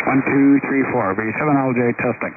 One, two, three, four. B7LJ testing.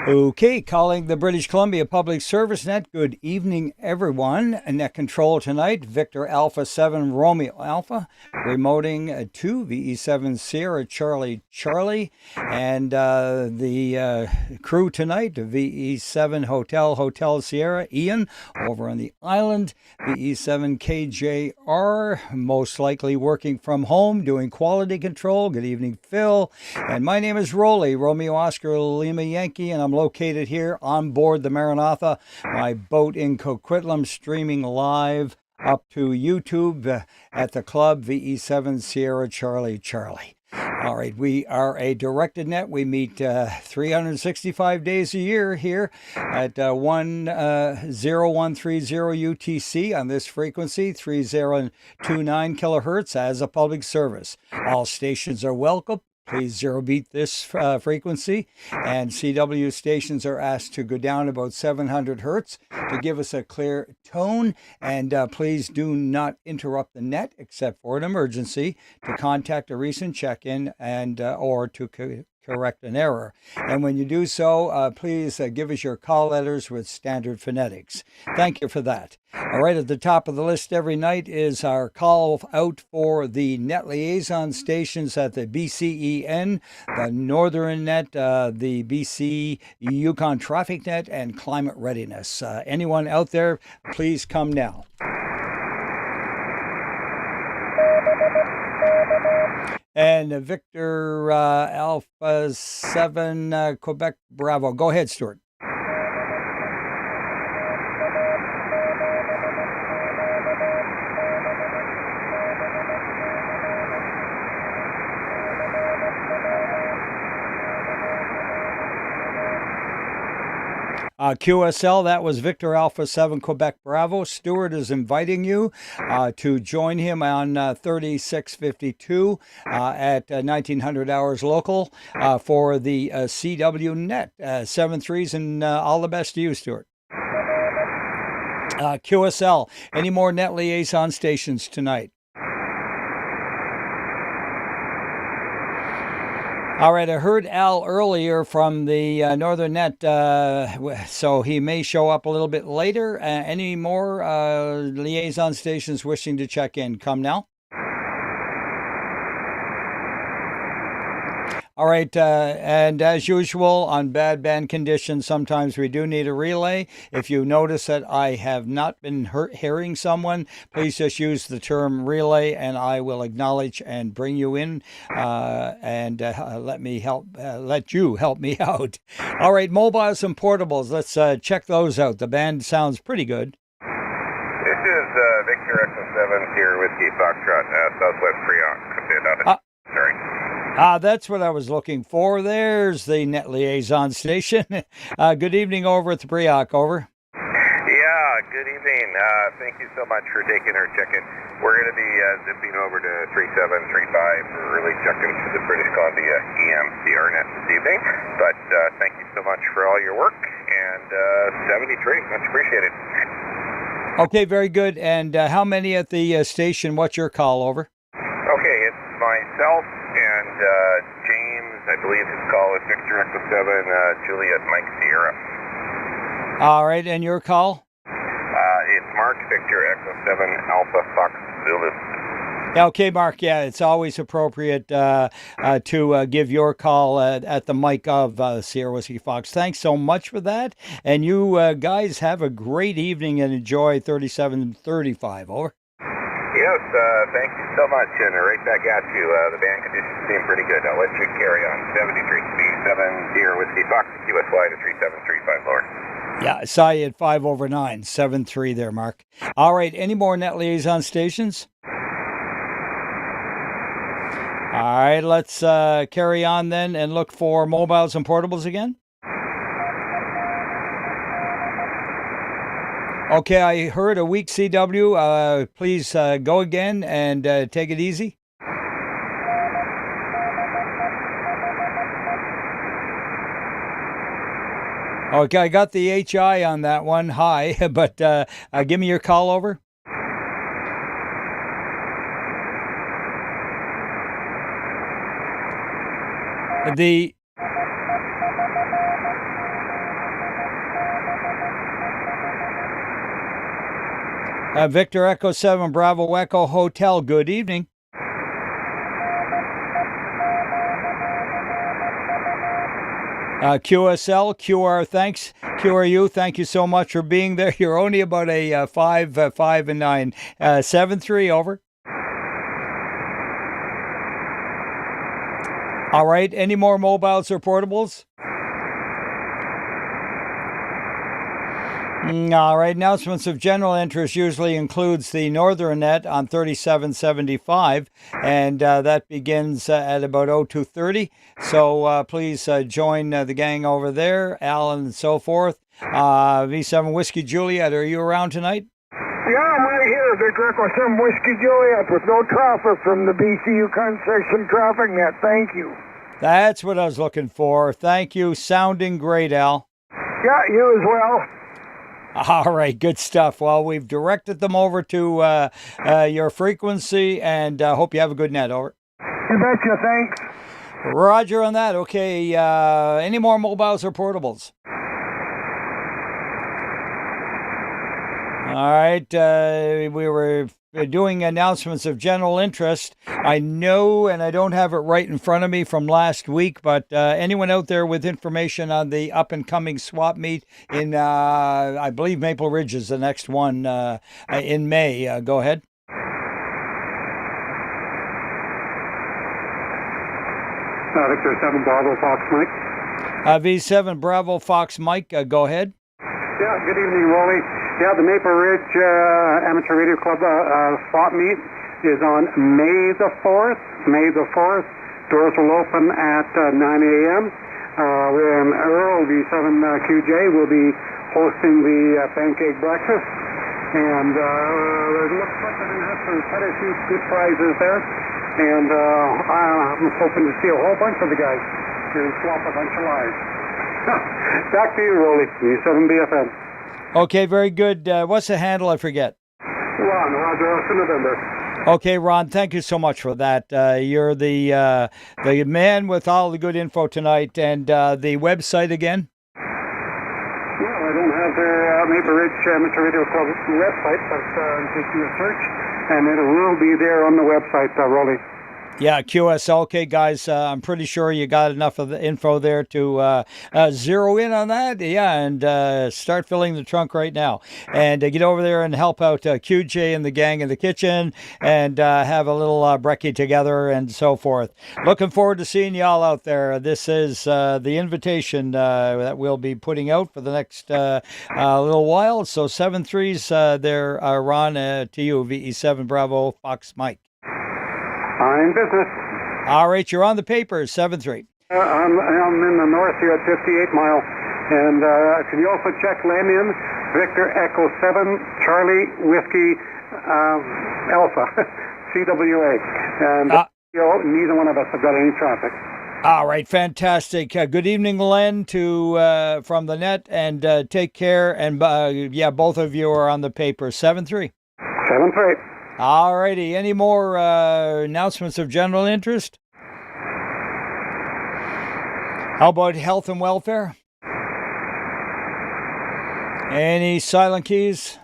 Okay, calling the British Columbia Public Service Net. Good evening, everyone. Net control tonight, Victor Alpha 7 Romeo Alpha, remoting to VE7 Sierra Charlie Charlie, and the crew tonight, VE7 Hotel Sierra Ian over on the island, VE7 KJR, most likely working from home, doing quality control. Good evening, Phil. And my name is Roly, Romeo Oscar Lima Yankee, and I'm located here on board the Maranatha, my boat in Coquitlam, streaming live up to YouTube at the club, VE7 Sierra Charlie Charlie. All right, we are a directed net. We meet 365 days a year here at 10130 UTC on this frequency, 3029 kilohertz as a public service. All stations are welcome. Please zero beat this frequency, and CW stations are asked to go down about 700 hertz to give us a clear tone, and please do not interrupt the net except for an emergency, to contact a recent check-in and or to correct an error. And when you do so, please give us your call letters with standard phonetics. Thank you for that. All right, at the top of the list every night is our call out for the net liaison stations at the BCEN, the Northern Net, the BC Yukon Traffic Net, and Climate Readiness. Anyone out there, please come now. And Victor Alpha 7 Quebec Bravo. Go ahead, Stuart. QSL, that was Victor Alpha 7 Quebec Bravo. Stuart is inviting you to join him on 3652 at 1900 hours local for the CW Net. 7-3s, and all the best to you, Stuart. QSL, any more net liaison stations tonight? All right, I heard Al earlier from the Northern Net, so he may show up a little bit later. Any more liaison stations wishing to check in? Come now. All right, and as usual, on bad band conditions, sometimes we do need a relay. If you notice that I have not been hearing someone, please just use the term relay, and I will acknowledge and bring you in, and let you help me out. All right, mobiles and portables. Let's check those out. The band sounds pretty good. This is Victor Echo 7 here, Whiskey Foxtrot, Southwest Freon. Sorry. That's what I was looking for. There's the net liaison station. Good evening over at the Preoc, over. Yeah, good evening. Thank you so much for taking our check-in. We're going to be zipping over to 3735 for really checking to the British Columbia EMCR net this evening. But thank you so much for all your work, and 73, much appreciated. Okay, very good. And how many at the station? What's your call, over? Okay, it's myself and James, I believe his call is Victor Echo 7, Juliet Mike Sierra. All right, and your call? It's Mark, Victor Echo 7, Alpha Fox Zulu. Yeah, okay, Mark. Yeah, it's always appropriate to give your call at the mic of Sierra Whiskey Fox. Thanks so much for that. And you guys have a great evening and enjoy 3735. Over. Yes, thank you so much, and right back at you. The band conditions seem pretty good. I'll let you carry on. 73, B7, Sierra Whiskey Fox, QSY to 3735, Lord. Yeah, I saw you at 5 over 9, 7-3 there, Mark. All right, any more net liaison stations? All right, let's carry on then and look for mobiles and portables again. Okay, I heard a weak CW. Please go again and take it easy. Okay, I got the HI on that one. Hi, but give me your call, over. The Victor Echo 7 Bravo Echo Hotel, good evening. QSL, QR, thanks. QRU, thank you so much for being there. You're only about a 5 and 9. 7-3, over. All right, any more mobiles or portables? All right, announcements of general interest usually includes the Northern Net on 3775, and that begins at about 0230. So please join the gang over there, Alan and so forth. V7 Whiskey Juliet, are you around tonight? Yeah, I'm right here, Victor Echo 7 Whiskey Juliet, with no traffic from the BC Yukon section traffic net. Thank you. That's what I was looking for. Thank you. Sounding great, Al. Yeah, you as well. All right, good stuff. Well, we've directed them over to your frequency, and hope you have a good net, over. You betcha, thanks. Roger on that. Okay, any more mobiles or portables? All right, we were doing announcements of general interest. I know, and I don't have it right in front of me from last week, but anyone out there with information on the up-and-coming swap meet in, I believe Maple Ridge is the next one in May. Go ahead. Victor 7 Bravo Fox Mike. V7 Bravo Fox Mike, go ahead. Yeah, good evening, Roly. Yeah, the Maple Ridge Amateur Radio Club swap meet is on May the 4th. May the 4th. Doors will open at 9 a.m. Earl, V7QJ, will be hosting the pancake breakfast. And it looks like they're going to have quite a few good prizes there. And I'm hoping to see a whole bunch of the guys and swap a bunch of lives. Back to you, Roly, V7BFM. Okay, very good. What's the handle? I forget. Ron, Roger Austin, November. Okay, Ron, thank you so much for that. You're the man with all the good info tonight. And the website again? Well, I don't have their Maple Ridge Amateur Radio Club website, but just do a search, and it will be there on the website, Roly. Yeah, QSL. Okay, guys, I'm pretty sure you got enough of the info there to zero in on that. Yeah, and start filling the trunk right now. And get over there and help out QJ and the gang in the kitchen and have a little brekkie together and so forth. Looking forward to seeing y'all out there. This is the invitation that we'll be putting out for the next little while. So 7-3s there, Ron, to you, VE7 Bravo Fox Mike. I'm business. All right, you're on the paper, 7-3. I'm in the north here at 58 Mile. And can you also check Lanyon, Victor Echo 7, Charlie Whiskey Alpha, CWA. And neither one of us have got any traffic. All right, fantastic. Good evening, Len, from the net, and take care. And both of you are on the paper, 7-3. 7-3. All righty. Any more announcements of general interest? How about health and welfare? Any silent keys?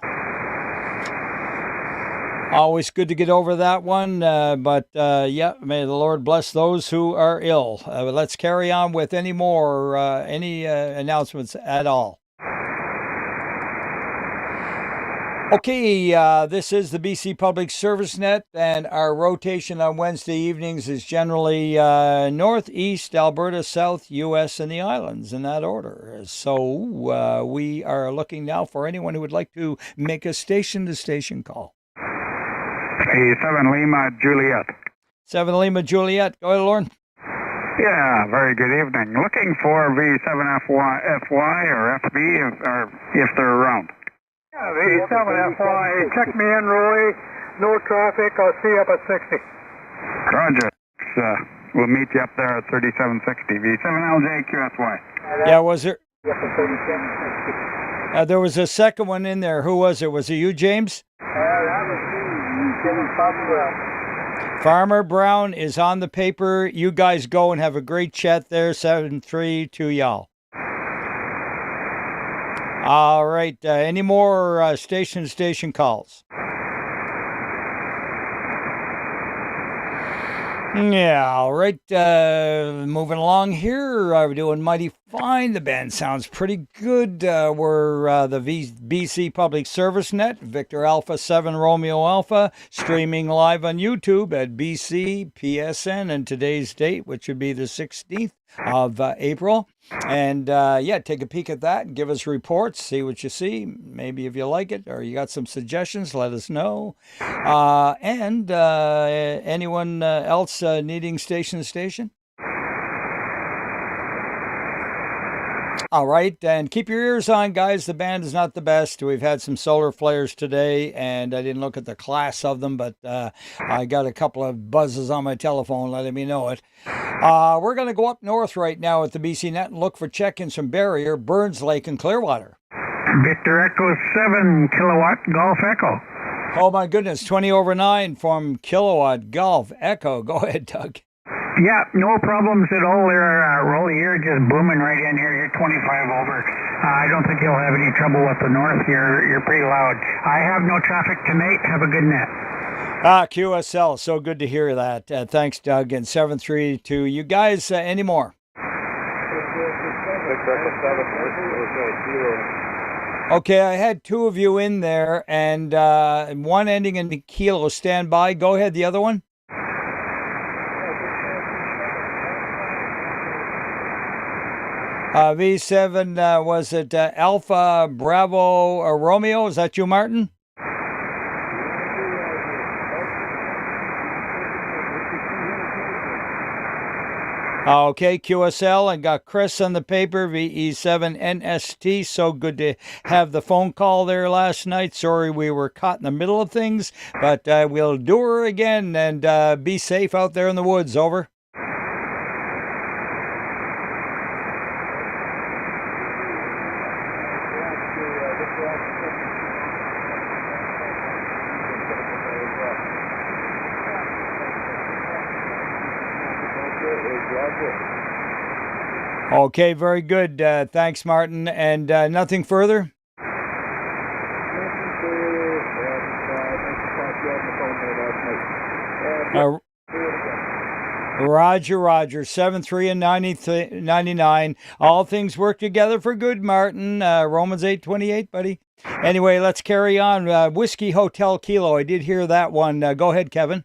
Always good to get over that one. But may the Lord bless those who are ill. Let's carry on with any more, any announcements at all. Okay, this is the BC Public Service Net, and our rotation on Wednesday evenings is generally Northeast, Alberta, South, U.S., and the islands in that order. So we are looking now for anyone who would like to make a station-to-station call. 7 Lima Juliet. 7 Lima Juliet. Go ahead, Lauren. Yeah, very good evening. Looking for V7FY or FB if they're around. Yeah, V7FY, check me in, Roly. No traffic, I'll see you up at 60. Roger. We'll meet you up there at 3760. V7LJ QSY. Yeah, was there? Up at 3760. There was a second one in there. Who was it? Was it you, James? That was me, Farmer Brown. Farmer Brown is on the paper. You guys go and have a great chat there. 7-3 to y'all. All right. Any more station-to-station calls? Yeah, all right. Moving along here. We're doing mighty fine. The band sounds pretty good. We're the BC Public Service Net, Victor Alpha 7 Romeo Alpha, streaming live on YouTube at BCPSN, and today's date, which would be the 16th of April. And take a peek at that and give us reports, see what you see. Maybe if you like it or you got some suggestions, let us know. And anyone else needing station to station? All right, and keep your ears on, guys. The band is not the best. We've had some solar flares today, and I didn't look at the class of them, but I got a couple of buzzes on my telephone letting me know it. We're going to go up north right now at the BC Net and look for check-ins from Barrier, Burns Lake, and Clearwater. Victor Echo 7 Kilowatt Golf Echo. Oh, my goodness, 20 over 9 from Kilowatt Golf Echo. Go ahead, Doug. Yeah, no problems at all there, Roly. You're just booming right in here. You're 25 over. I don't think you'll have any trouble with the north. You're pretty loud. I have no traffic tonight. Have a good net. QSL, so good to hear that. Thanks, Doug. And 7-3 to you guys. Any more? Okay, I had two of you in there, and one ending in kilo. Stand by. Go ahead, the other one. V7, was it Alpha Bravo Romeo? Is that you, Martin? Okay, QSL. I got Chris on the paper, VE7NST. So good to have the phone call there last night. Sorry we were caught in the middle of things, but we'll do her again, and be safe out there in the woods. Over. Okay, very good. Thanks, Martin. And nothing further? Roger. 7-3 and 99. All things work together for good, Martin. Romans 8:28, buddy. Anyway, let's carry on. Whiskey Hotel Kilo. I did hear that one. Go ahead, Kevin.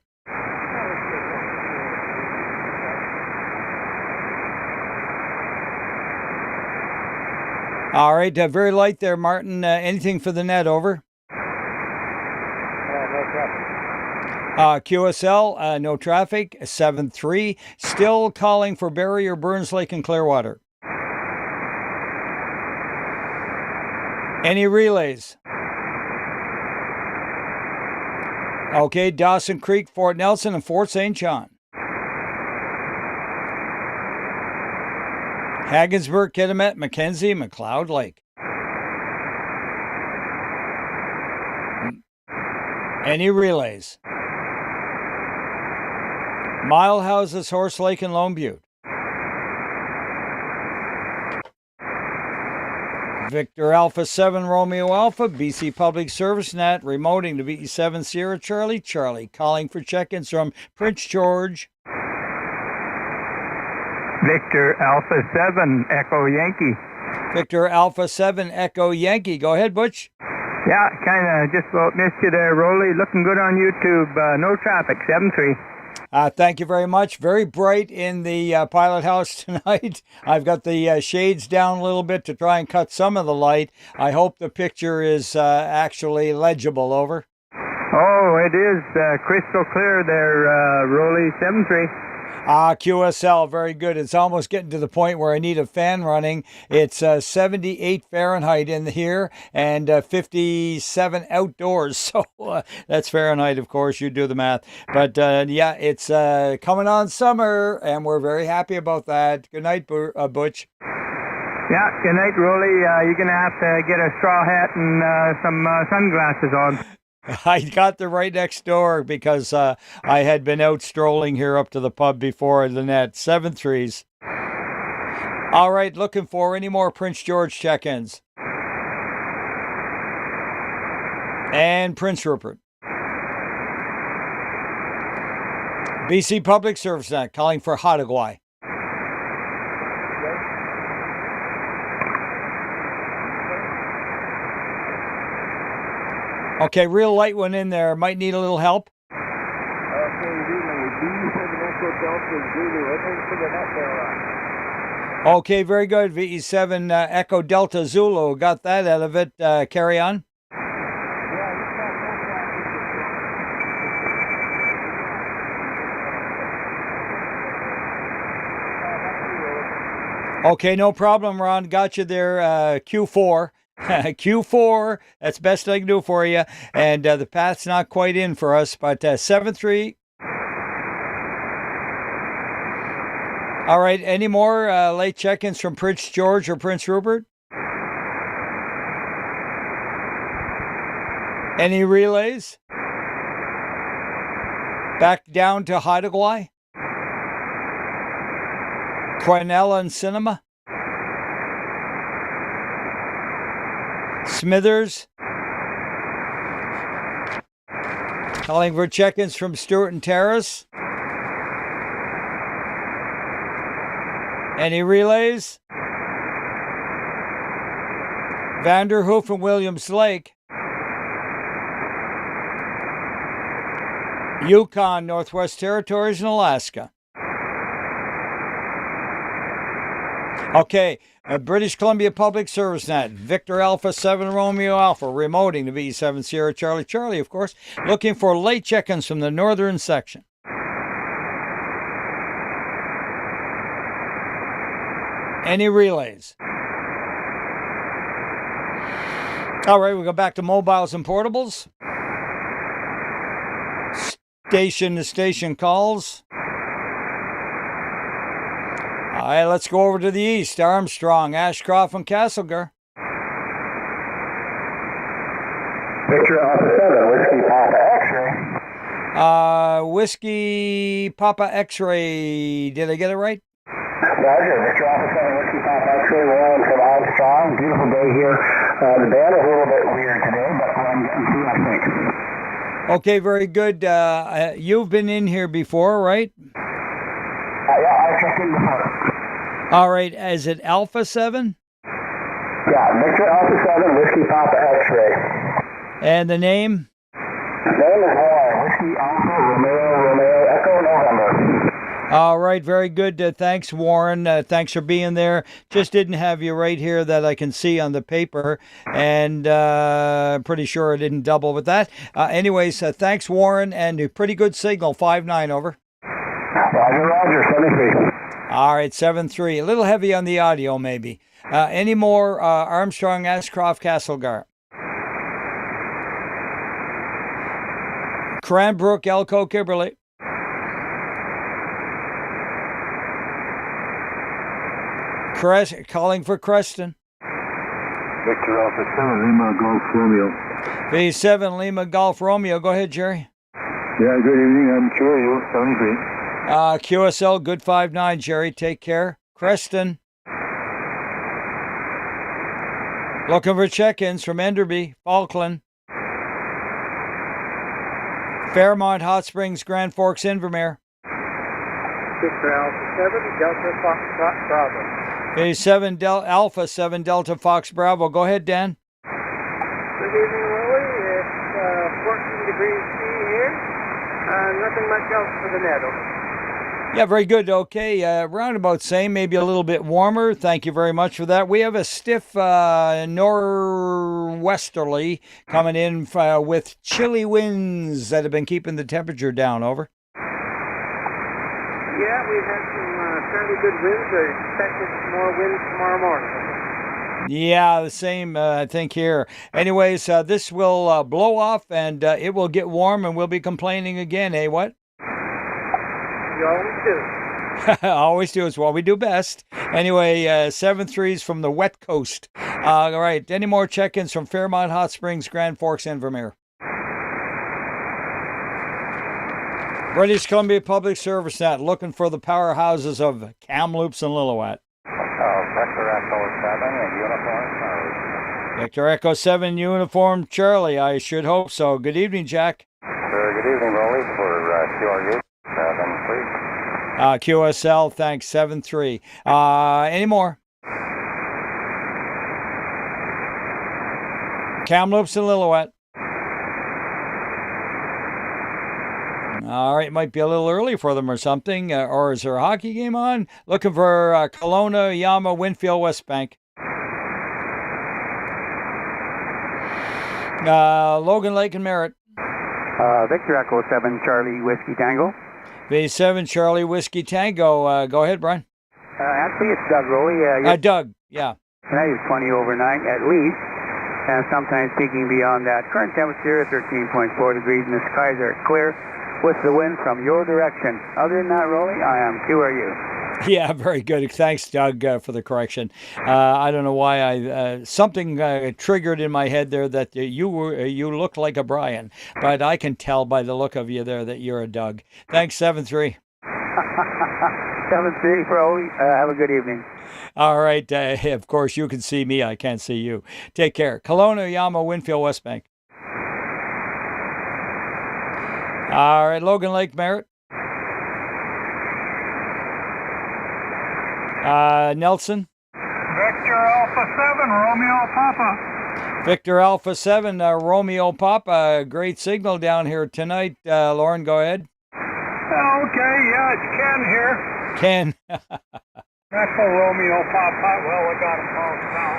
All right, very light there, Martin. Anything for the net, over? No traffic. QSL, no traffic, 7-3. Still calling for Barrier, Burns Lake, and Clearwater. Any relays? Okay, Dawson Creek, Fort Nelson, and Fort St. John. Haggensburg, Kitimat, Mackenzie, McLeod Lake. Any relays? Mile Houses, Horse Lake, and Lone Butte. Victor Alpha 7 Romeo Alpha, BC Public Service Net, remoting to VE7 Sierra Charlie, calling for check-ins from Prince George. Victor Alpha 7 Echo Yankee. Victor Alpha 7 Echo Yankee. Go ahead, Butch. Yeah, kind of just about missed you there, Roly. Looking good on YouTube. No traffic, 7-3. Thank you very much. Very bright in the pilot house tonight. I've got the shades down a little bit to try and cut some of the light. I hope the picture is actually legible. Over. Oh, it is crystal clear there, Roly, 7-3. QSL, very good. It's almost getting to the point where I need a fan running. It's 78 Fahrenheit in here and 57 outdoors. So that's Fahrenheit, of course. You do the math. But yeah, it's coming on summer, and we're very happy about that. Good night, Butch. Yeah, good night, Roly. You're going to have to get a straw hat and some sunglasses on. I got the right next door because I had been out strolling here up to the pub before the net. 7-3s. All right, looking for any more Prince George check-ins. And Prince Rupert. BC Public Service Net, calling for Hattagawai. Okay, real light one in there. Might need a little help. Okay, very good. VE7 Echo Delta Zulu. Got that out of it. Carry on. Okay, no problem, Ron. Got you there. Q4. Q4, that's best I can do for you. And the path's not quite in for us, but 7-3. All right, any more late check-ins from Prince George or Prince Rupert? Any relays? Back down to Hattagawai? Quinella and Cinema? Smithers. Calling for check-ins from Stewart and Terrace. Any relays? Vanderhoof and Williams Lake. Yukon, Northwest Territories, and Alaska. Okay, British Columbia Public Service Net, Victor Alpha 7 Romeo Alpha, remoting to B7 Sierra Charlie Charlie, of course, looking for late check-ins from the northern section. Any relays? All right, we go back to mobiles and portables. Station to station calls. All right, let's go over to the east. Armstrong, Ashcroft, and Castlegar. Victor Alpha 7, Whiskey Papa X-ray. Whiskey Papa X-ray. Did I get it right? Roger, Victor Alpha 7, Whiskey Papa X-ray, Warren from Armstrong. Beautiful day here. The band is a little bit weird today, but I'm through, I think. Okay, very good. You've been in here before, right? Yeah, I checked in before. All right, is it Alpha 7? Yeah, Victor Alpha 7, Whiskey Papa X-ray. And the name? Name is Warren, Whiskey Alpha, Romeo, Echo, November. All right, very good. Thanks, Warren. Thanks for being there. Just didn't have you right here that I can see on the paper, and I'm pretty sure I didn't double with that. Anyways, thanks, Warren, and a pretty good signal, 5-9, over. Roger, 73. All right, 7-3. A little heavy on the audio, maybe. Any more Armstrong, Ashcroft, Castlegar? Cranbrook, Elko, Kimberley. Calling for Creston. Victor Alpha 7, Lima Golf Romeo. V7 Lima Golf Romeo. Go ahead, Jerry. Yeah, good evening. I'm QRU, 73. QSL, good 5-9, Jerry. Take care. Creston. Looking for check-ins from Enderby, Falkland. Fairmont, Hot Springs, Grand Forks, Invermere. Victor Alpha 7, Delta Foxtrot Bravo. V7 Alpha 7 Delta Fox Bravo. Go ahead, Dan. Good evening, Roly. It's 14 degrees C here. Nothing much else for the net. Yeah, very good. Okay, round about same, maybe a little bit warmer. Thank you very much for that. We have a stiff norwesterly coming in with chilly winds that have been keeping the temperature down. Over. Yeah, we've had some fairly good winds. They're expected more winds tomorrow morning. Yeah, the same, I think, here. Anyways, this will blow off, and it will get warm, and we'll be complaining again, eh, what? You always do. Always do. It's what we do best. Anyway, 7-3s from the wet coast. All right, any more check-ins from Fairmont, Hot Springs, Grand Forks, and Vermeer? British Columbia Public Service Net, looking for the powerhouses of Kamloops and Lillooet. Victor Echo 7 in uniform, Charlie. Victor Echo 7 uniform, Charlie. I should hope so. Good evening, Jack. Good evening, Roly, for QRU 7-3. QSL, thanks, 7-3. Any more? Kamloops and Lillooet. All right, might be a little early for them or something. Or is there a hockey game on? Looking for Kelowna, Yama, Winfield, West Bank. Logan Lake and Merritt. Victor Echo 7, Charlie Whiskey Tango. V7 Charlie Whiskey Tango. Go ahead, Brian. Actually, it's Doug Roly. Doug, yeah. Tonight is 20 overnight at least, and sometimes peaking beyond that. Current temperature 13.4 degrees, and the skies are clear with the wind from your direction. Other than that, Roly, I am QRU. Yeah, very good. Thanks, Doug, for the correction. I don't know why something triggered in my head there that you look like a Brian, but I can tell by the look of you there that you're a Doug. Thanks, 7-3. 7-3 for Roly. Have a good evening. All right. Of course, you can see me. I can't see you. Take care. Kelowna, Yama, Winfield, West Bank. All right, Logan Lake, Merritt. Nelson. Victor Alpha 7, Romeo Papa. Victor Alpha 7, Romeo Papa. Great signal down here tonight. Lauren, go ahead. Okay, yeah, it's Ken here. Ken. Echo Romeo Papa. Well, we got them both now.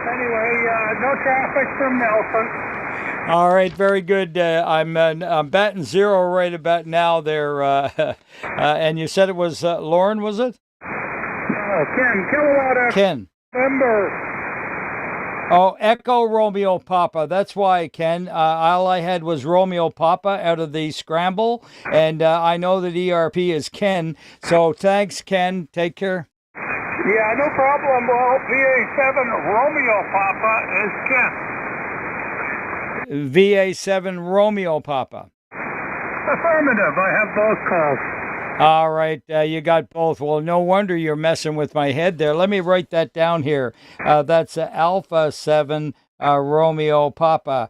Anyway, no traffic from Nelson. All right, very good. I'm batting zero right about now there. And you said it was Lauren, was it? Ken, kilowatt Ken. November. Oh, Echo Romeo Papa. That's why, Ken. All I had was Romeo Papa out of the scramble, and I know that ERP is Ken. So thanks, Ken. Take care. Yeah, no problem. Well, VA7 Romeo Papa is Ken. VA7 Romeo Papa. Affirmative. I have both calls. All right, you got both. Well, no wonder you're messing with my head there. Let me write that down here. That's Alpha 7 Romeo Papa.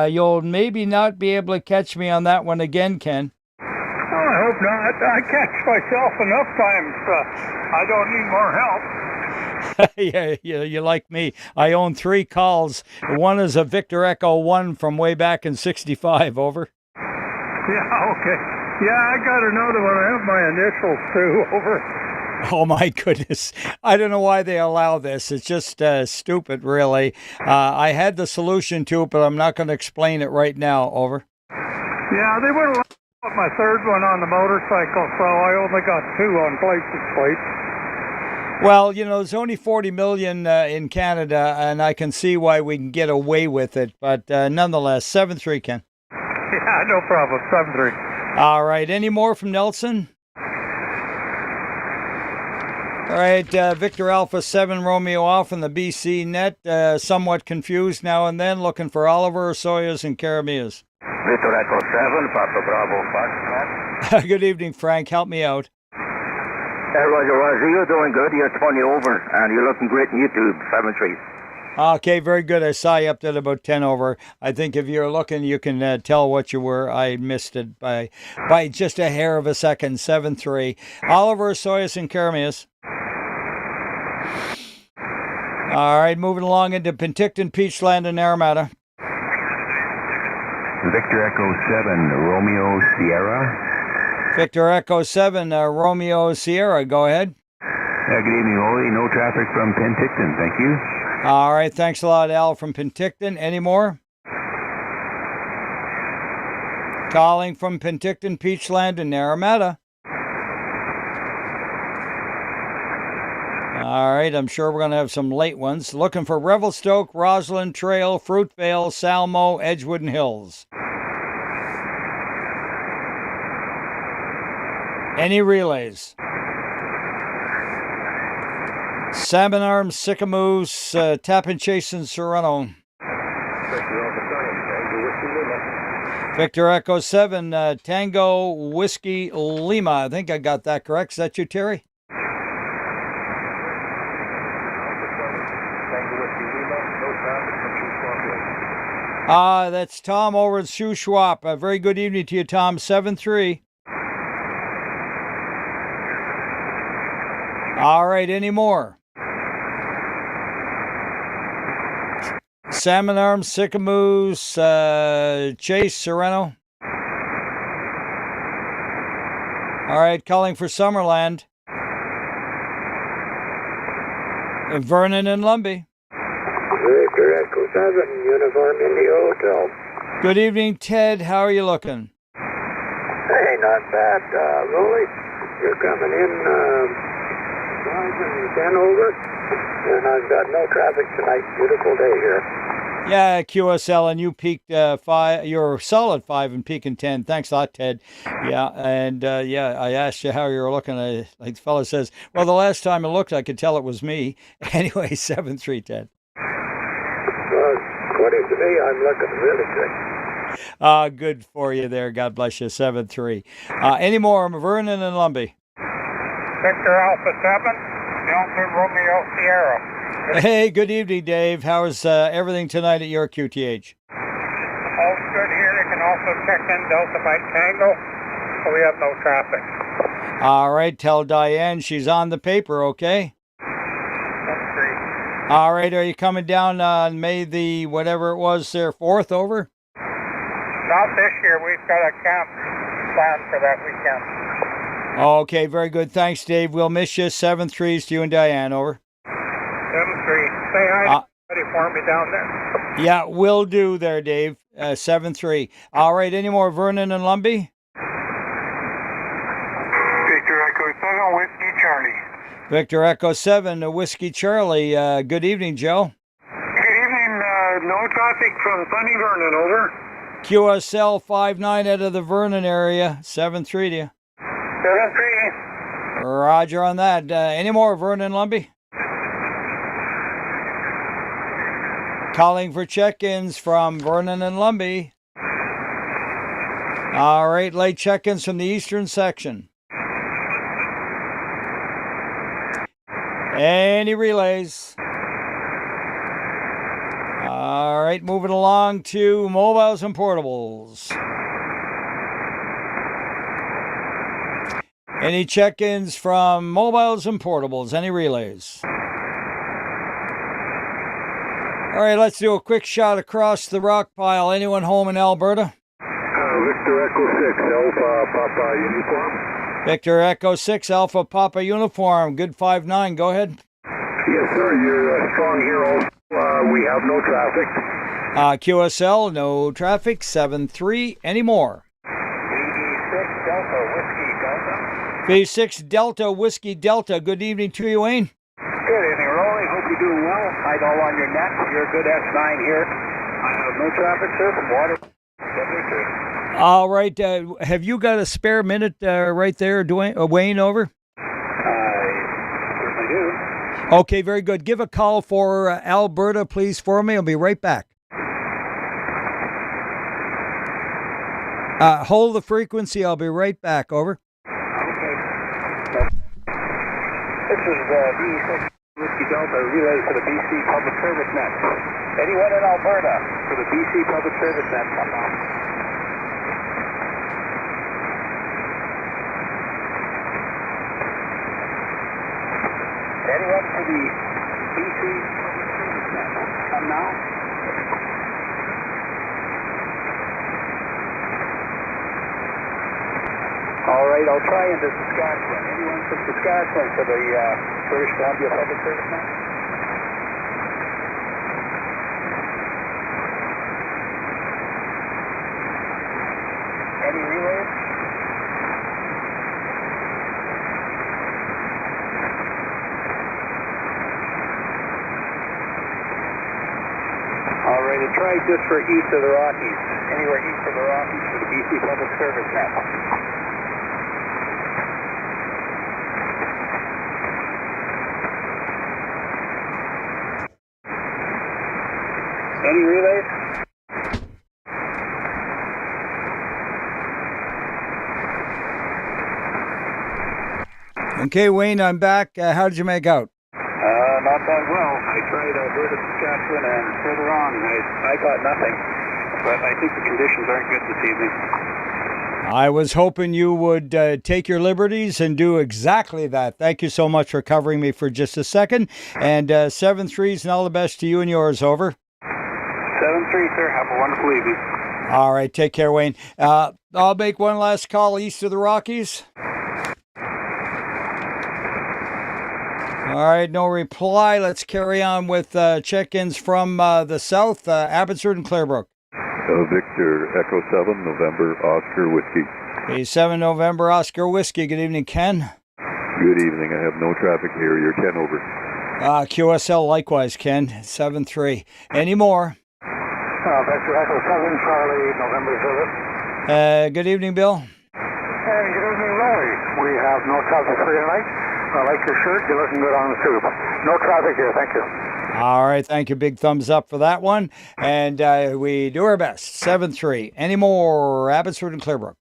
You'll maybe not be able to catch me on that one again, Ken. Oh, I hope not. I catch myself enough times. I don't need more help. Yeah, you like me. I own 3 calls. One is a Victor Echo 1 from way back in '65. Over. Yeah, okay. Yeah, I got another one. I have my initials too. Over. Oh, my goodness. I don't know why they allow this. It's just stupid, really. I had the solution to it, but I'm not going to explain it right now. Over. Yeah, they wouldn't let my third one on the motorcycle, so I only got 2 on license plates. Well, you know, there's only 40 million in Canada, and I can see why we can get away with it. But nonetheless, 7-3, Ken. Yeah, no problem. 7-3. All right. Any more from Nelson? All right. Victor Alpha 7 Romeo off in the BC net. Somewhat confused now and then, looking for Oliver, Soyuz, and Caramias. Victor Echo 7, Papa Bravo, Fox. Good evening, Frank. Help me out. Roger, you're doing good. You're 20 over, and you're looking great on YouTube. 7-3. Okay, very good. I saw you up at about 10 over. I think if you're looking, you can tell what you were. I missed it by just a hair of a second. 7-3. Oliver, Soyuz, and Caramias. All right, moving along into Penticton, Peachland, and Armada. Victor Echo 7, Romeo Sierra. Victor Echo 7, Romeo Sierra. Go ahead. Good evening, Roly. No traffic from Penticton. Thank you. All right. Thanks a lot, Al, from Penticton. Any more? Calling from Penticton, Peachland, and Naramata. All right. I'm sure we're going to have some late ones. Looking for Revelstoke, Roslyn Trail, Fruitvale, Salmo, Edgewood, and Hills. Any relays? Salmon Arms, Sycamoose, Tappan Chase, and Serrano. Victor Echo 7, Tango Whiskey Lima. I think I got that correct. Is that you, Terry? That's Tom over at Shuswap. A very good evening to you, Tom. 7-3. All right, any more? Salmon Arms, Sycamoose, Chase, Serrano. All right, calling for Summerland. Vernon and Lumbee. Victor Echo 7, Uniform Indio Hotel. Good evening, Ted. How are you looking? Hey, not bad, Roly. You're coming in 10 over, and I've got no traffic tonight. Beautiful day here. Yeah, QSL, and you peaked 5. You're solid 5 and peaking 10. Thanks a lot, Ted. Yeah, and I asked you how you were looking. Like the fellow says, well, the last time I looked, I could tell it was me. Anyway, 7-3, Ted. Well, according to me, I'm looking really good. Good for you there. God bless you. 7-3. Any more, Vernon and Lumbee? Victor Alpha 7, Delta Romeo Sierra. Hey, good evening, Dave. How's everything tonight at your QTH? All's good here. You can also check in Delta Mike Tango, so we have no traffic. All right, tell Diane she's on the paper, okay? That's great. All right, are you coming down on May the, whatever it was there, 4th, over? Not this year. We've got a camp planned for that weekend. Okay, very good. Thanks, Dave. We'll miss you. 7-3s to you and Diane, over. 7-3. Say hi to everybody for me down there. Yeah, will do there, Dave. 7-3. All right, any more Vernon and Lumbee? Victor Echo 7, Whiskey Charlie. Victor Echo 7, Whiskey Charlie. Good evening, Joe. Good evening. No traffic from sunny Vernon, over. QSL 5-9 out of the Vernon area. 7-3 to you. 7-3. Roger on that. Any more Vernon Lumbee? Calling for check-ins from Vernon and Lumbee. All right, late check-ins from the eastern section. Any relays? All right, moving along to mobiles and portables. Any check-ins from mobiles and portables? Any relays? All right, let's do a quick shot across the rock pile. Anyone home in Alberta? Victor Echo 6, Alpha Papa Uniform. Victor Echo 6, Alpha Papa Uniform. Good 5-9. Go ahead. Yes, sir. You're strong here also. We have no traffic. QSL, no traffic. 7-3. Any more? V6 Delta Whiskey Delta. V6 Delta Whiskey Delta. Good evening to you, Wayne. Good evening, Roly. Hope you're doing well. Hide all on your net. You're a good S9 here. I have no traffic, sir, from water. 73. All right. Have you got a spare minute right there, Wayne, over? Certainly do. Okay, very good. Give a call for Alberta, please, for me. I'll be right back. Hold the frequency. I'll be right back. Over. Okay. This is V6 Whiskey Delta relay for the BC Public Service Net. Anyone in Alberta for the BC Public Service Net? Come on. Anyone for the BC Public Service Net? Come now. All right, I'll try into Saskatchewan. Anyone from Saskatchewan for the British Columbia Public Service Net? Any relays? All right, I tried just for east of the Rockies. Anywhere east of the Rockies for the BC Public Service Net. Any relays? Okay, Wayne, I'm back. How did you make out? Not that well. I tried Alberta, Saskatchewan, and further on, I got nothing. But I think the conditions aren't good this evening. I was hoping you would take your liberties and do exactly that. Thank you so much for covering me for just a second. And 7-3s and all the best to you and yours, over. 7-3, sir. Have a wonderful evening. All right, take care, Wayne. I'll make one last call east of the Rockies. All right, no reply. Let's carry on with check-ins from the south, Abbotsford and Clearbrook. Victor Echo 7, November Oscar Whiskey. Okay, 7 November Oscar Whiskey. Good evening, Ken. Good evening. I have no traffic here. You're 10 over. QSL likewise, Ken. 7-3. Any more? Victor Echo 7, Charlie, November 7. Good evening, Bill. And good evening, Roly. We have no traffic for you tonight. I like your shirt. You're looking good on the tube. No traffic here. Thank you. All right. Thank you. Big thumbs up for that one. And we do our best. 7-3. Any more Abbotsford and Clearbrook?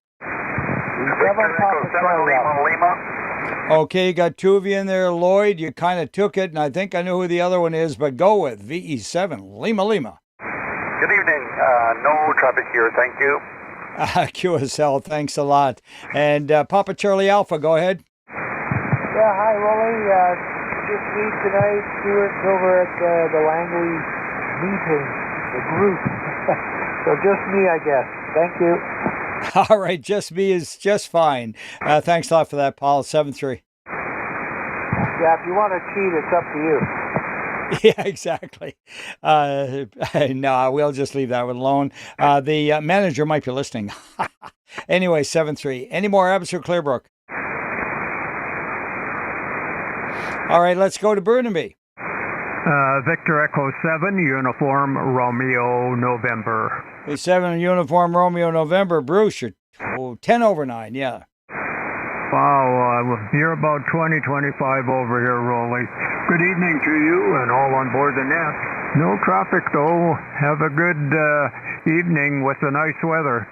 Okay, got two of you in there, Lloyd. You kind of took it, and I think I know who the other one is, but go with VE7, Lima Lima. Good evening. No traffic here. Thank you. QSL, thanks a lot. And Papa Charlie Alpha, go ahead. Yeah, hi, Roly. Just me tonight, Stuart's over at the Langley meeting, the group. So just me, I guess. Thank you. All right, just me is just fine. Thanks a lot for that, Paul. 7-3. Yeah, if you want to cheat, it's up to you. Yeah, exactly. No, we'll just leave that one alone. The manager might be listening. Anyway, 7-3. Any more Abbotsford Clearbrook? All right, let's go to Burnaby. Victor Echo 7, Uniform Romeo November. 7 Uniform Romeo November. Bruce, you're 10 over 9, yeah. Wow, you're about 20-25 over here, Roly. Good evening to you and all on board the net. No traffic, though. Have a good evening with the nice weather.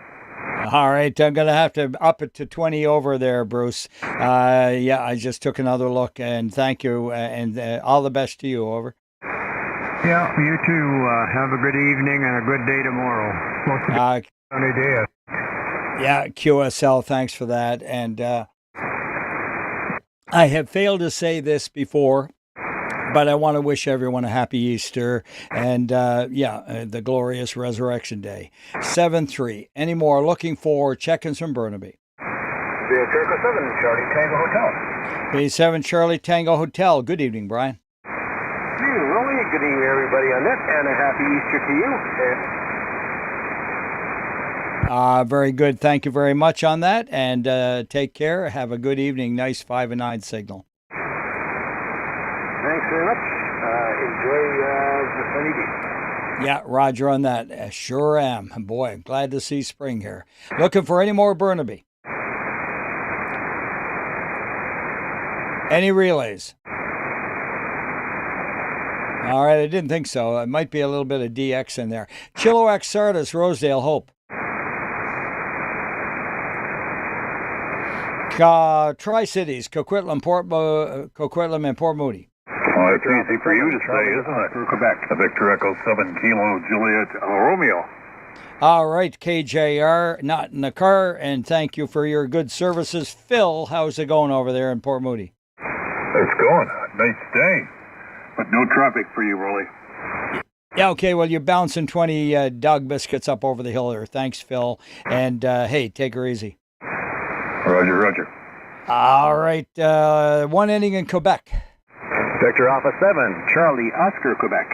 All right, I'm going to have to up it to 20 over there, Bruce. Yeah, I just took another look, and thank you, and all the best to you, over. Yeah, you too. Have a good evening and a good day tomorrow. Sunny day. Yeah, QSL, thanks for that. And I have failed to say this before, but I want to wish everyone a happy Easter and, the glorious Resurrection Day. 7-3. Any more? Looking for check-ins from Burnaby. Victor Echo 7, Charlie Tango Hotel. B7 Charlie Tango Hotel. Good evening, Brian. Roly, good evening, everybody on net, and a happy Easter to you. Very good. Thank you very much on that, and take care. Have a good evening. Nice 5 and 9 signal. Thanks very much. Enjoy the sunny day. Yeah, Roger on that. Sure am. Boy, I'm glad to see spring here. Looking for any more Burnaby? Any relays? All right, I didn't think so. It might be a little bit of DX in there. Chilliwack Sardis, Rosedale Hope. Tri-Cities, Coquitlam and Port Moody. Oh, it's easy for you to say, isn't it? Quebec. Victor Echo 7, Kilo Juliet Romeo. All right, KJR, not in the car, and thank you for your good services. Phil, how's it going over there in Port Moody? It's going. Nice day. But no traffic for you, Roly. Yeah, okay, well, you're bouncing 20 dog biscuits up over the hill there. Thanks, Phil. And, hey, take her easy. Roger, roger. All right, one inning in Quebec. Victor Alpha 7, Charlie Oscar, Quebec.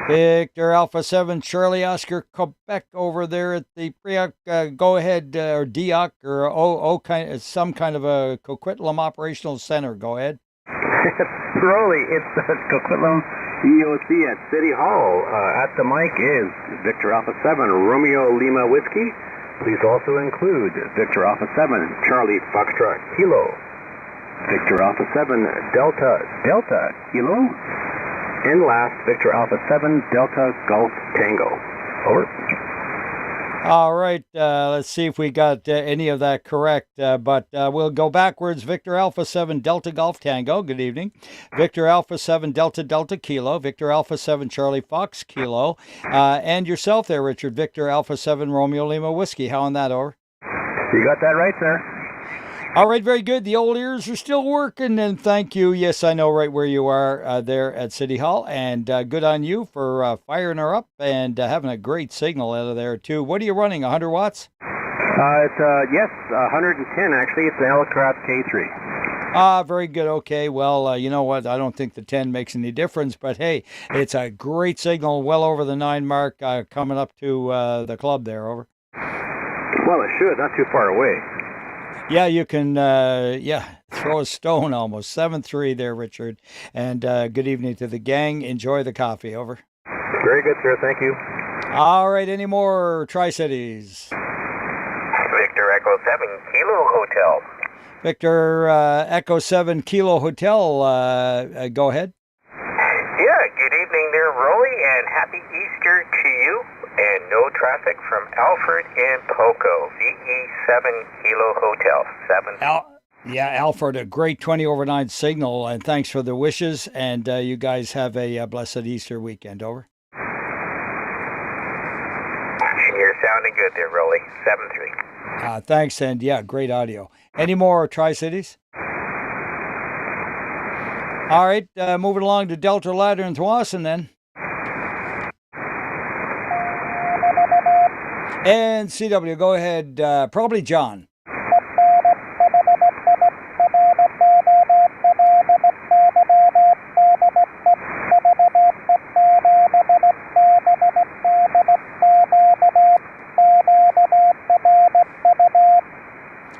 Victor Alpha 7, Charlie Oscar, Quebec over there at the Prioc, go ahead, or DIOC, or some kind of a Coquitlam Operational Center. Go ahead. Roly, it's Coquitlam EOC at City Hall. At the mic is Victor Alpha 7, Romeo Lima Whiskey. Please also include Victor Alpha 7, Charlie Foxtrot Kilo. Victor Alpha 7, Delta Kilo. And last, Victor Alpha 7, Delta Golf Tango. Over. All right, let's see if we got any of that correct, but we'll go backwards. Victor Alpha 7, Delta Golf Tango, good evening. Victor Alpha 7, Delta Kilo. Victor Alpha 7, Charlie Fox Kilo. And yourself there, Richard. Victor Alpha 7, Romeo Lima Whiskey. How on that, over? You got that right, sir. All right, very good. The old ears are still working, and thank you. Yes, I know right where you are there at City Hall, and good on you for firing her up and having a great signal out of there, too. What are you running, 100 watts? Yes, 110, actually. It's an Electrap K3. Very good. Okay, well, you know what? I don't think the 10 makes any difference, but hey, it's a great signal, well over the 9 mark, coming up to the club there, over. Well, it should. Not too far away. Yeah, you can, throw a stone almost. 7-3 there, Richard. And good evening to the gang. Enjoy the coffee, over. Very good, sir. Thank you. All right, any more Tri-Cities? Victor Echo 7, Kilo Hotel. Victor Echo 7, Kilo Hotel. Go ahead. Yeah, good evening there, Roly, and happy Easter to you. And no traffic from Alfred and Poco. VE7 Kilo Hotel. 7. Alfred, a great 20 over 9 signal, and thanks for the wishes. And you guys have a blessed Easter weekend, over. You're sounding good there, Roly. 7-3. Thanks, and yeah, great audio. Any more Tri-Cities? All right, moving along to Delta Ladder and Thwasson then. And CW, go ahead. Probably John.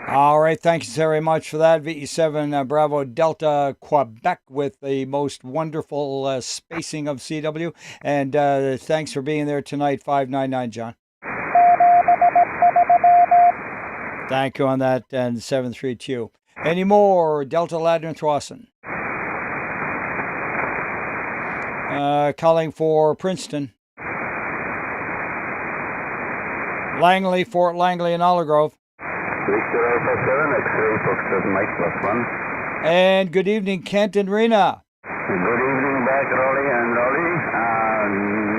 All right, thanks very much for that. VE7 Bravo Delta Quebec with the most wonderful spacing of CW. And thanks for being there tonight, 599, John. Thank you on that, and 732. Any more? Delta Ladner Thwasson. Calling for Princeton. Langley, Fort Langley, and Olive Grove. Victor Alpha 7, X-ray, Foxtrot Mike +1. And good evening, Kent and Rena. Good evening back, Roly and Roly.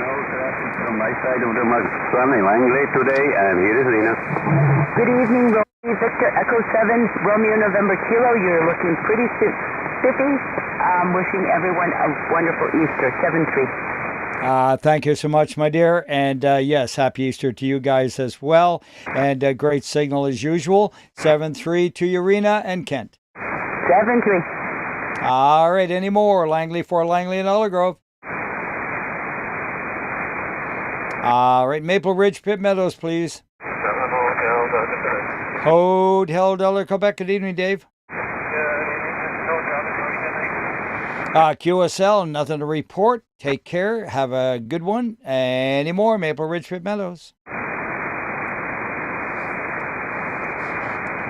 No traffic from my side of the sun in Langley today, and here is Rena. Good evening, Roly. Victor Echo 7, Romeo November Kilo. You're looking pretty spiffy. Wishing everyone a wonderful Easter. 7-3. Thank you so much, my dear. And yes, happy Easter to you guys as well. And great signal as usual. 7-3 to Urena and Kent. 7-3. All right, any more? Langley, Fort Langley, and Olive Grove. All right, Maple Ridge, Pitt Meadows, please. Hotel Delta, Quebec. Good evening, Dave. QSL, nothing to report. Take care. Have a good one. Any more? Maple Ridge, Pitt Meadows.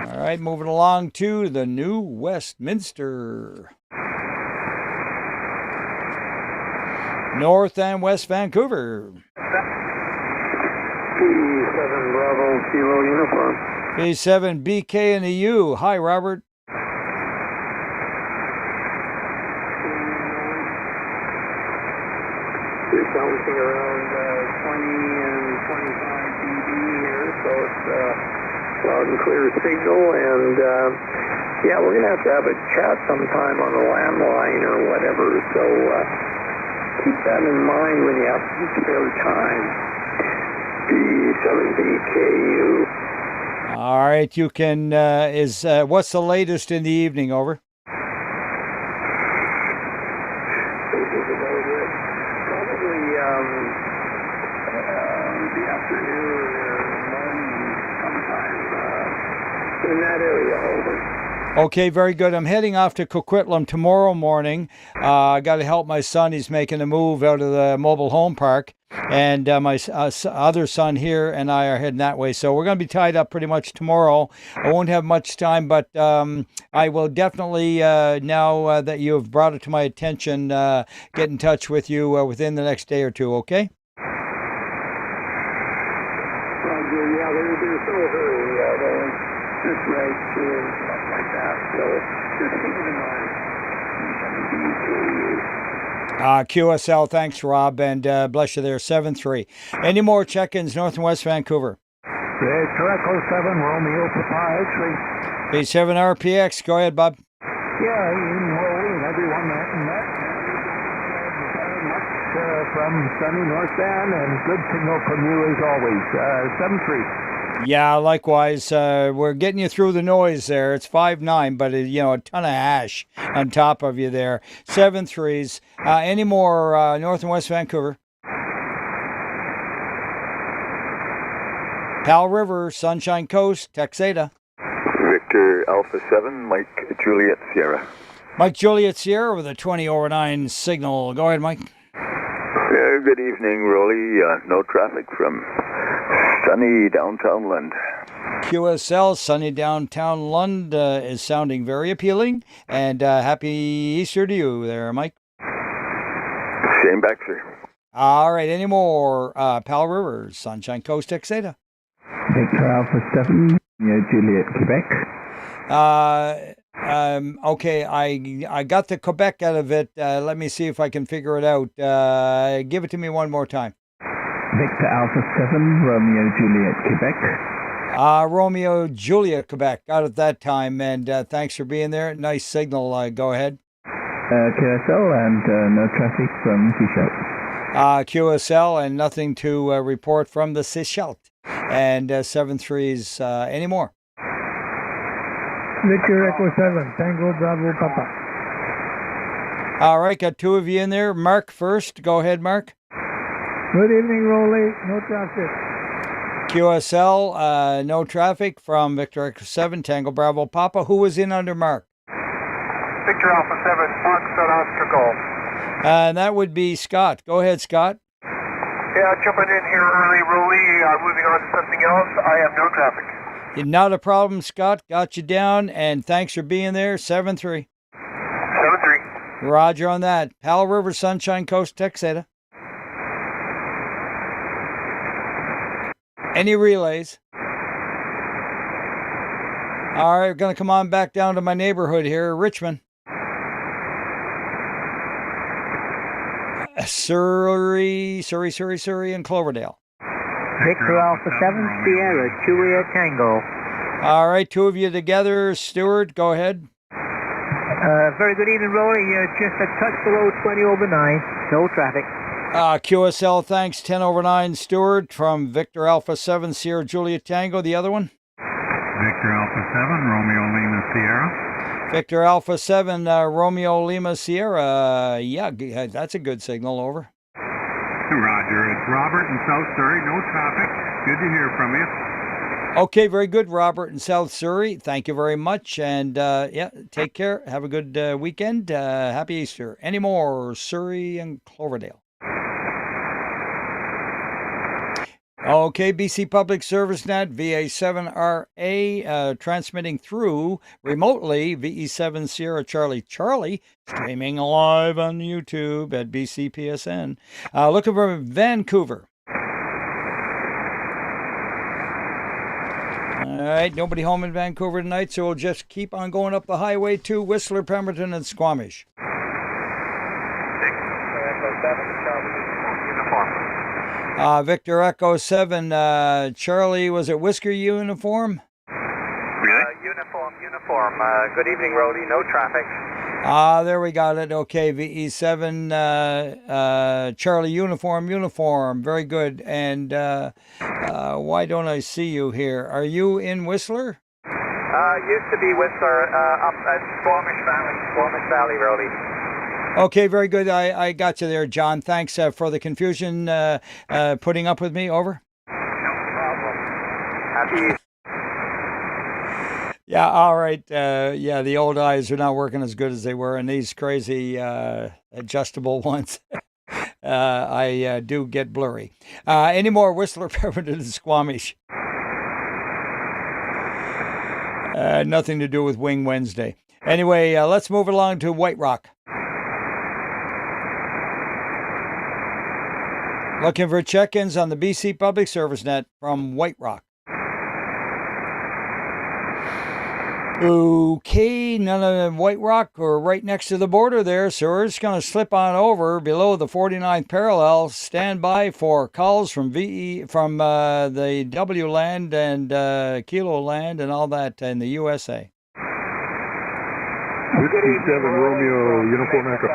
All right, moving along to the New Westminster. North and West Vancouver. P7 Bravo Kilo Uniform. P7 BK and the U. Hi, Robert. We're bouncing around 20 and 25 dB here, so it's loud and clear signal. And yeah, we're going to have a chat sometime on the landline or whatever. So keep that in mind when you have some spare time. B7BKU. All right, you can. What's the latest in the evening? Over. The afternoon or morning sometime in that area, over. Okay, very good. I'm heading off to Coquitlam tomorrow morning. I got to help my son. He's making a move out of the mobile home park. And my other son here and I are heading that way. So we're going to be tied up pretty much tomorrow. I won't have much time, but I will definitely, now that you have brought it to my attention, get in touch with you within the next day or two, okay? Yeah, there's no hurry. They're just right through and stuff like that. So just keep it in mind. QSL, thanks, Rob, and bless you there, 7-3. Any more check-ins, North and West Vancouver? Victor Echo 7, Romeo Papa X-ray. P7 RPX, go ahead, Bob. Yeah, Roly and everyone that met. Much from sunny North Van, and good signal from you as always. 7-3. Yeah, likewise. We're getting you through the noise there. It's 5-9, but a ton of hash on top of you there. 7-3s. Any more North and West Vancouver? Pal River, Sunshine Coast, Texada. Victor Alpha 7, Mike Juliet Sierra. Mike Juliet Sierra with a 20/9 signal. Go ahead, Mike. Good evening, Roly. No traffic from sunny downtown Lund. QSL, sunny downtown Lund is sounding very appealing. And happy Easter to you there, Mike. Same back, sir. All right, any more? Pal River, Sunshine Coast, Texada. Victor Alpha 7, Juliet, Quebec. Okay, I got the Quebec out of it. Let me see if I can figure it out. Give it to me one more time. Victor Alpha 7, Romeo Juliet, Quebec. Romeo Juliet, Quebec. Got it that time, and thanks for being there. Nice signal. Go ahead. QSL and no traffic from Sechelt. QSL and nothing to report from the Sechelt. and 7-3s anymore. Victor Echo 7, Tango Bravo Papa. All right, got two of you in there. Mark first. Go ahead, Mark. Good evening, Roly. No traffic. QSL, no traffic from Victor Echo 7, Tango Bravo Papa. Who was in under Mark? Victor Alpha 7, Fox at Oscar Golf. And that would be Scott. Go ahead, Scott. Yeah, jumping in here early, Roly. Moving on to something else. I have no traffic. Not a problem, Scott. Got you down, and thanks for being there. 7-3. 7-3. Roger on that. Powell River, Sunshine Coast, Texada. Any relays? All right, we're going to come on back down to my neighborhood here, Richmond. Surrey, and Cloverdale. Victor Alpha 7, Sierra, Juliet Tango. All right, two of you together. Stuart, go ahead. Very good evening, Roly. Just a touch below 20 over 9. No traffic. QSL, thanks. 10 over 9. Stuart from Victor Alpha 7, Sierra Juliet Tango. The other one? Victor Alpha 7, Romeo Lima Sierra. Victor Alpha 7, Romeo Lima Sierra. Yeah, that's a good signal. Over. Roger. It's Robert in South Surrey. No traffic. Good to hear from you. Okay, very good, Robert in South Surrey. Thank you very much. And yeah, take care. Have a good weekend. Happy Easter. Any more, Surrey and Cloverdale? Okay, BC Public Service Net, VA7RA, transmitting through remotely, VE7 Sierra Charlie Charlie, streaming live on YouTube at BCPSN. Looking for Vancouver. All right, nobody home in Vancouver tonight, so we'll just keep on going up the highway to Whistler, Pemberton, and Squamish. Victor Echo 7, Charlie, was it Whisker Uniform? Uniform. Good evening, Roly. No traffic. There we got it. Okay, VE7, Charlie Uniform. Very good. And why don't I see you here? Are you in Whistler? Used to be Whistler, up at Squamish Valley, Roly. Okay, very good. I got you there, John. Thanks for the confusion, putting up with me. Over. No problem. Happy. Yeah, all right. Yeah, the old eyes are not working as good as they were, and these crazy adjustable ones, I do get blurry. Any more Whistler, Pemberton, and Squamish? Nothing to do with Wing Wednesday. Anyway, let's move along to White Rock. Looking for check-ins on the BC Public Service Net from White Rock. Okay, none of White Rock or right next to the border there, so we're just going to slip on over below the 49th parallel. Stand by for calls from the W land and Kilo land and all that in the USA. BC7 Romeo Uniform Echo.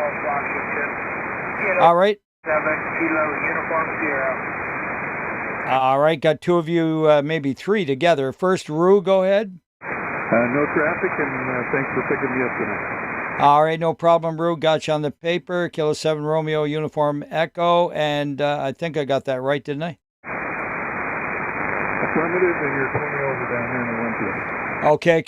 All right. 7 Kilo Uniform Sierra. All right, got two of you, maybe three together. First, Rue, go ahead. No traffic, and thanks for picking me up tonight. All right, no problem, Rue. Got you on the paper. Kilo 7 Romeo Uniform Echo, and I think I got that right, didn't I? Affirmative, and you're 20 over down here in the 1 p.m. Okay,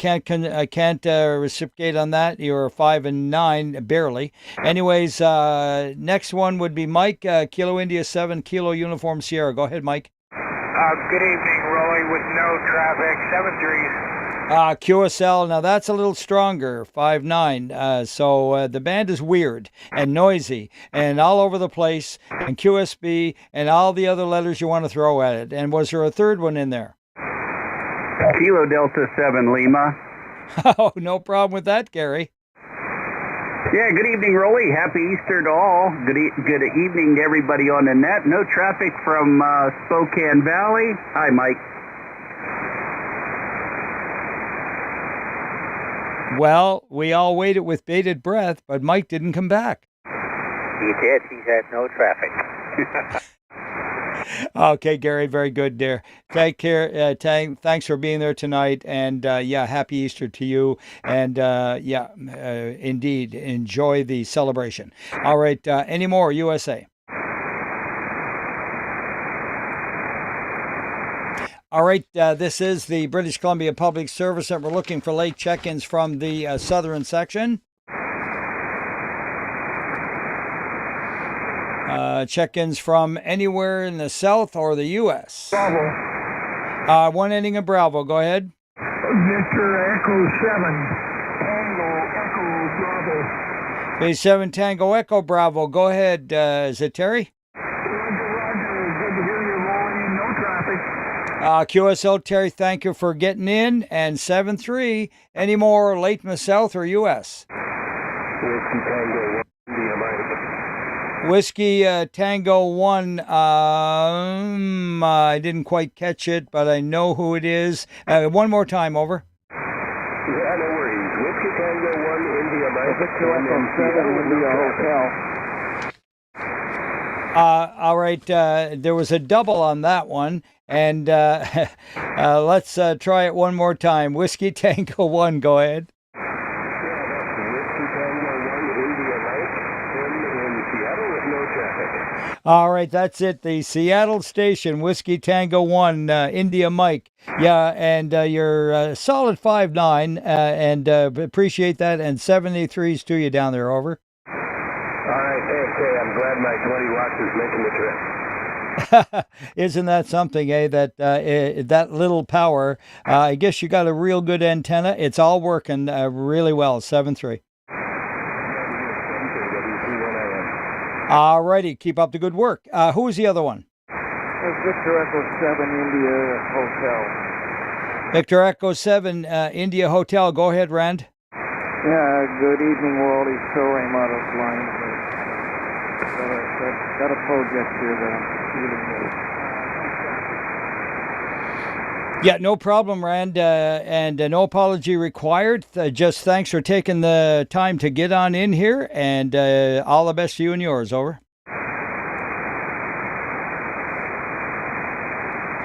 I can't reciprocate on that. You're 5 and 9, barely. Anyways, next one would be Mike, Kilo India 7, Kilo Uniform Sierra. Go ahead, Mike. Good evening, Roly, with no traffic, 7-3. QSL, now that's a little stronger, 5-9. So the band is weird and noisy and all over the place, and QSB and all the other letters you want to throw at it. And was there a third one in there? Kilo Delta 7 Lima. Oh, no problem with that, Gary. Yeah, good evening, Roly. Happy Easter to all. Good evening to everybody on the net. No traffic from Spokane Valley. Hi, Mike. Well, we all waited with bated breath, but Mike didn't come back. He did. He had no traffic. Okay, Gary, very good there. Take care. Thanks for being there tonight. And yeah, happy Easter to you. And yeah, indeed, enjoy the celebration. All right, any more, USA? All right, this is the British Columbia Public Service, and we're looking for late check-ins from the southern section. Check-ins from anywhere in the South or the U.S. Bravo. One ending in Bravo. Go ahead. Victor Echo 7. Tango Echo Bravo. Okay, 7 Tango Echo Bravo. Go ahead. Is it Terry? Roger. Good to hear you, Roly. No traffic. QSL Terry, thank you for getting in. And 7-3. Any more late in the South or U.S.? Whiskey Tango 1, India Mike. Whiskey Tango 1, I didn't quite catch it, but I know who it is. One more time, over. Yeah, no worries. Whiskey Tango 1, India Mike. Victor Echo 7, India Hotel. All right, there was a double on that one, and let's try it one more time. Whiskey Tango 1, go ahead. All right, that's it. The Seattle station, Whiskey Tango 1, India Mike. Yeah, and you're solid 5'9", and appreciate that. And 73s to you down there, over. All right, thanks. Hey, I'm glad my 20 watts is making the trip. Isn't that something, eh? That little power. I guess you got a real good antenna. It's all working really well. 7-3. All righty, keep up the good work. Who was the other one? Victor Echo 7, India Hotel. Victor Echo 7, India Hotel. Go ahead, Rand. Yeah, good evening, Roly. Sorry I'm out of line. Got a project here that I'm dealing with. Yeah, no problem, Rand, and no apology required. Just thanks for taking the time to get on in here, and all the best to you and yours, over.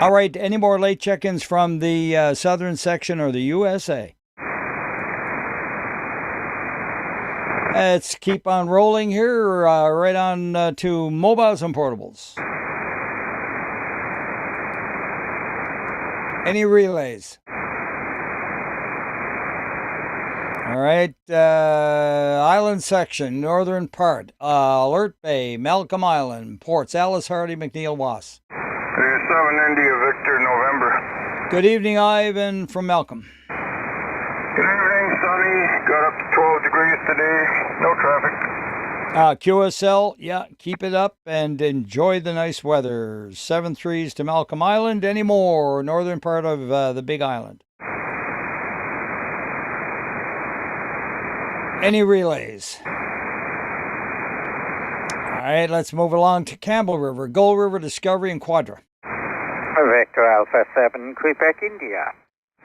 All right, any more late check-ins from the southern section or the USA? Let's keep on rolling here, right on to mobiles and portables. Any relays? All right, island section, northern part, Alert Bay, Malcolm Island, ports, Alice Hardy, McNeil, Was. 7 India Victor November. Good evening, Ivan from Malcolm. Good evening, sunny. Got up to 12 degrees today. No traffic. QSL, yeah, keep it up and enjoy the nice weather. 7-3s to Malcolm Island. Any more? Northern part of the Big Island. Any relays? All right, let's move along to Campbell River, Gull River, Discovery, and Quadra. Victor Alpha 7, Quebec, India.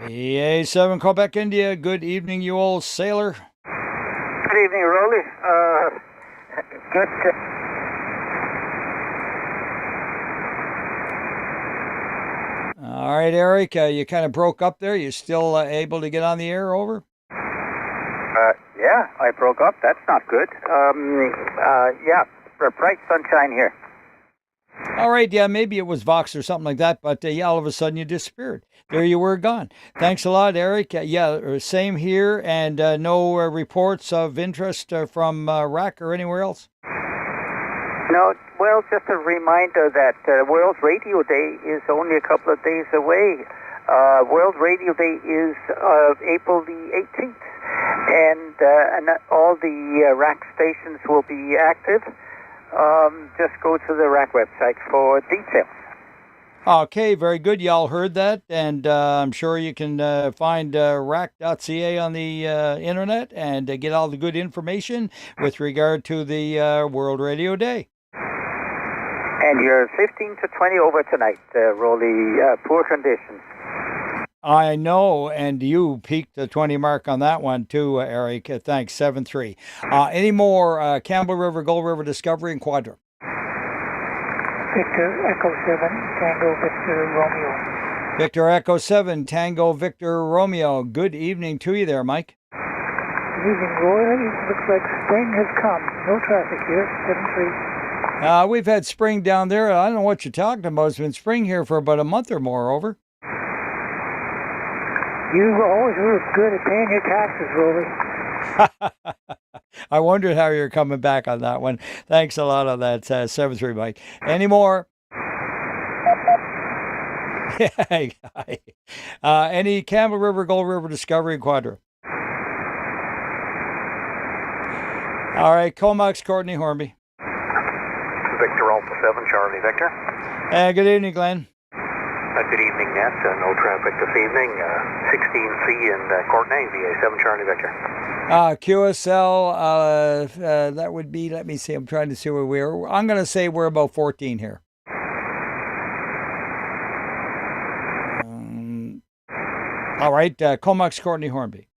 EA7, Quebec, India. Good evening, you old sailor. Good evening, Roly. Good. All right, Eric, you kind of broke up there. You still able to get on the air, over? Yeah, I broke up. That's not good. Yeah, bright sunshine here. All right, yeah, maybe it was Vox or something like that, but yeah, all of a sudden you disappeared. There you were, gone. Thanks a lot, Eric. Yeah, same here, and no reports of interest from RAC or anywhere else? No, well, just a reminder that World Radio Day is only a couple of days away. World Radio Day is April the 18th, and all the RAC stations will be active. Just go to the RAC website for details. Okay, very good. Y'all heard that, and I'm sure you can find rac.ca on the internet and get all the good information with regard to the World Radio Day. And you're 15 to 20 over tonight, Roly. Poor conditions. I know, and you peaked the 20 mark on that one too, Eric. Thanks, 7-3. Any more Campbell River, Gull River, Discovery, and Quadra? Victor Echo 7, Tango Victor Romeo. Victor Echo 7, Tango Victor Romeo. Good evening to you there, Mike. Good evening, Roy. Looks like spring has come. No traffic here, 7-3. We've had spring down there. I don't know what you're talking about. It's been spring here for about a month or more, over. You always were good at paying your taxes, Roly. I wondered how you're coming back on that one. Thanks a lot on that, 7-3, Mike. Any more? Any Campbell River, Gold River, Discovery, Quadra? All right, Comox, Courtney, Hornby. Victor Alpha 7, Charlie Victor. Good evening, Glenn. Good evening, Nat. No traffic this evening. 16C in Courtney, VA 7, Charlie Victor. QSL, that would be, let me see, I'm trying to see where we are. I'm going to say we're about 14 here. All right, Comox, Courtney, Hornby.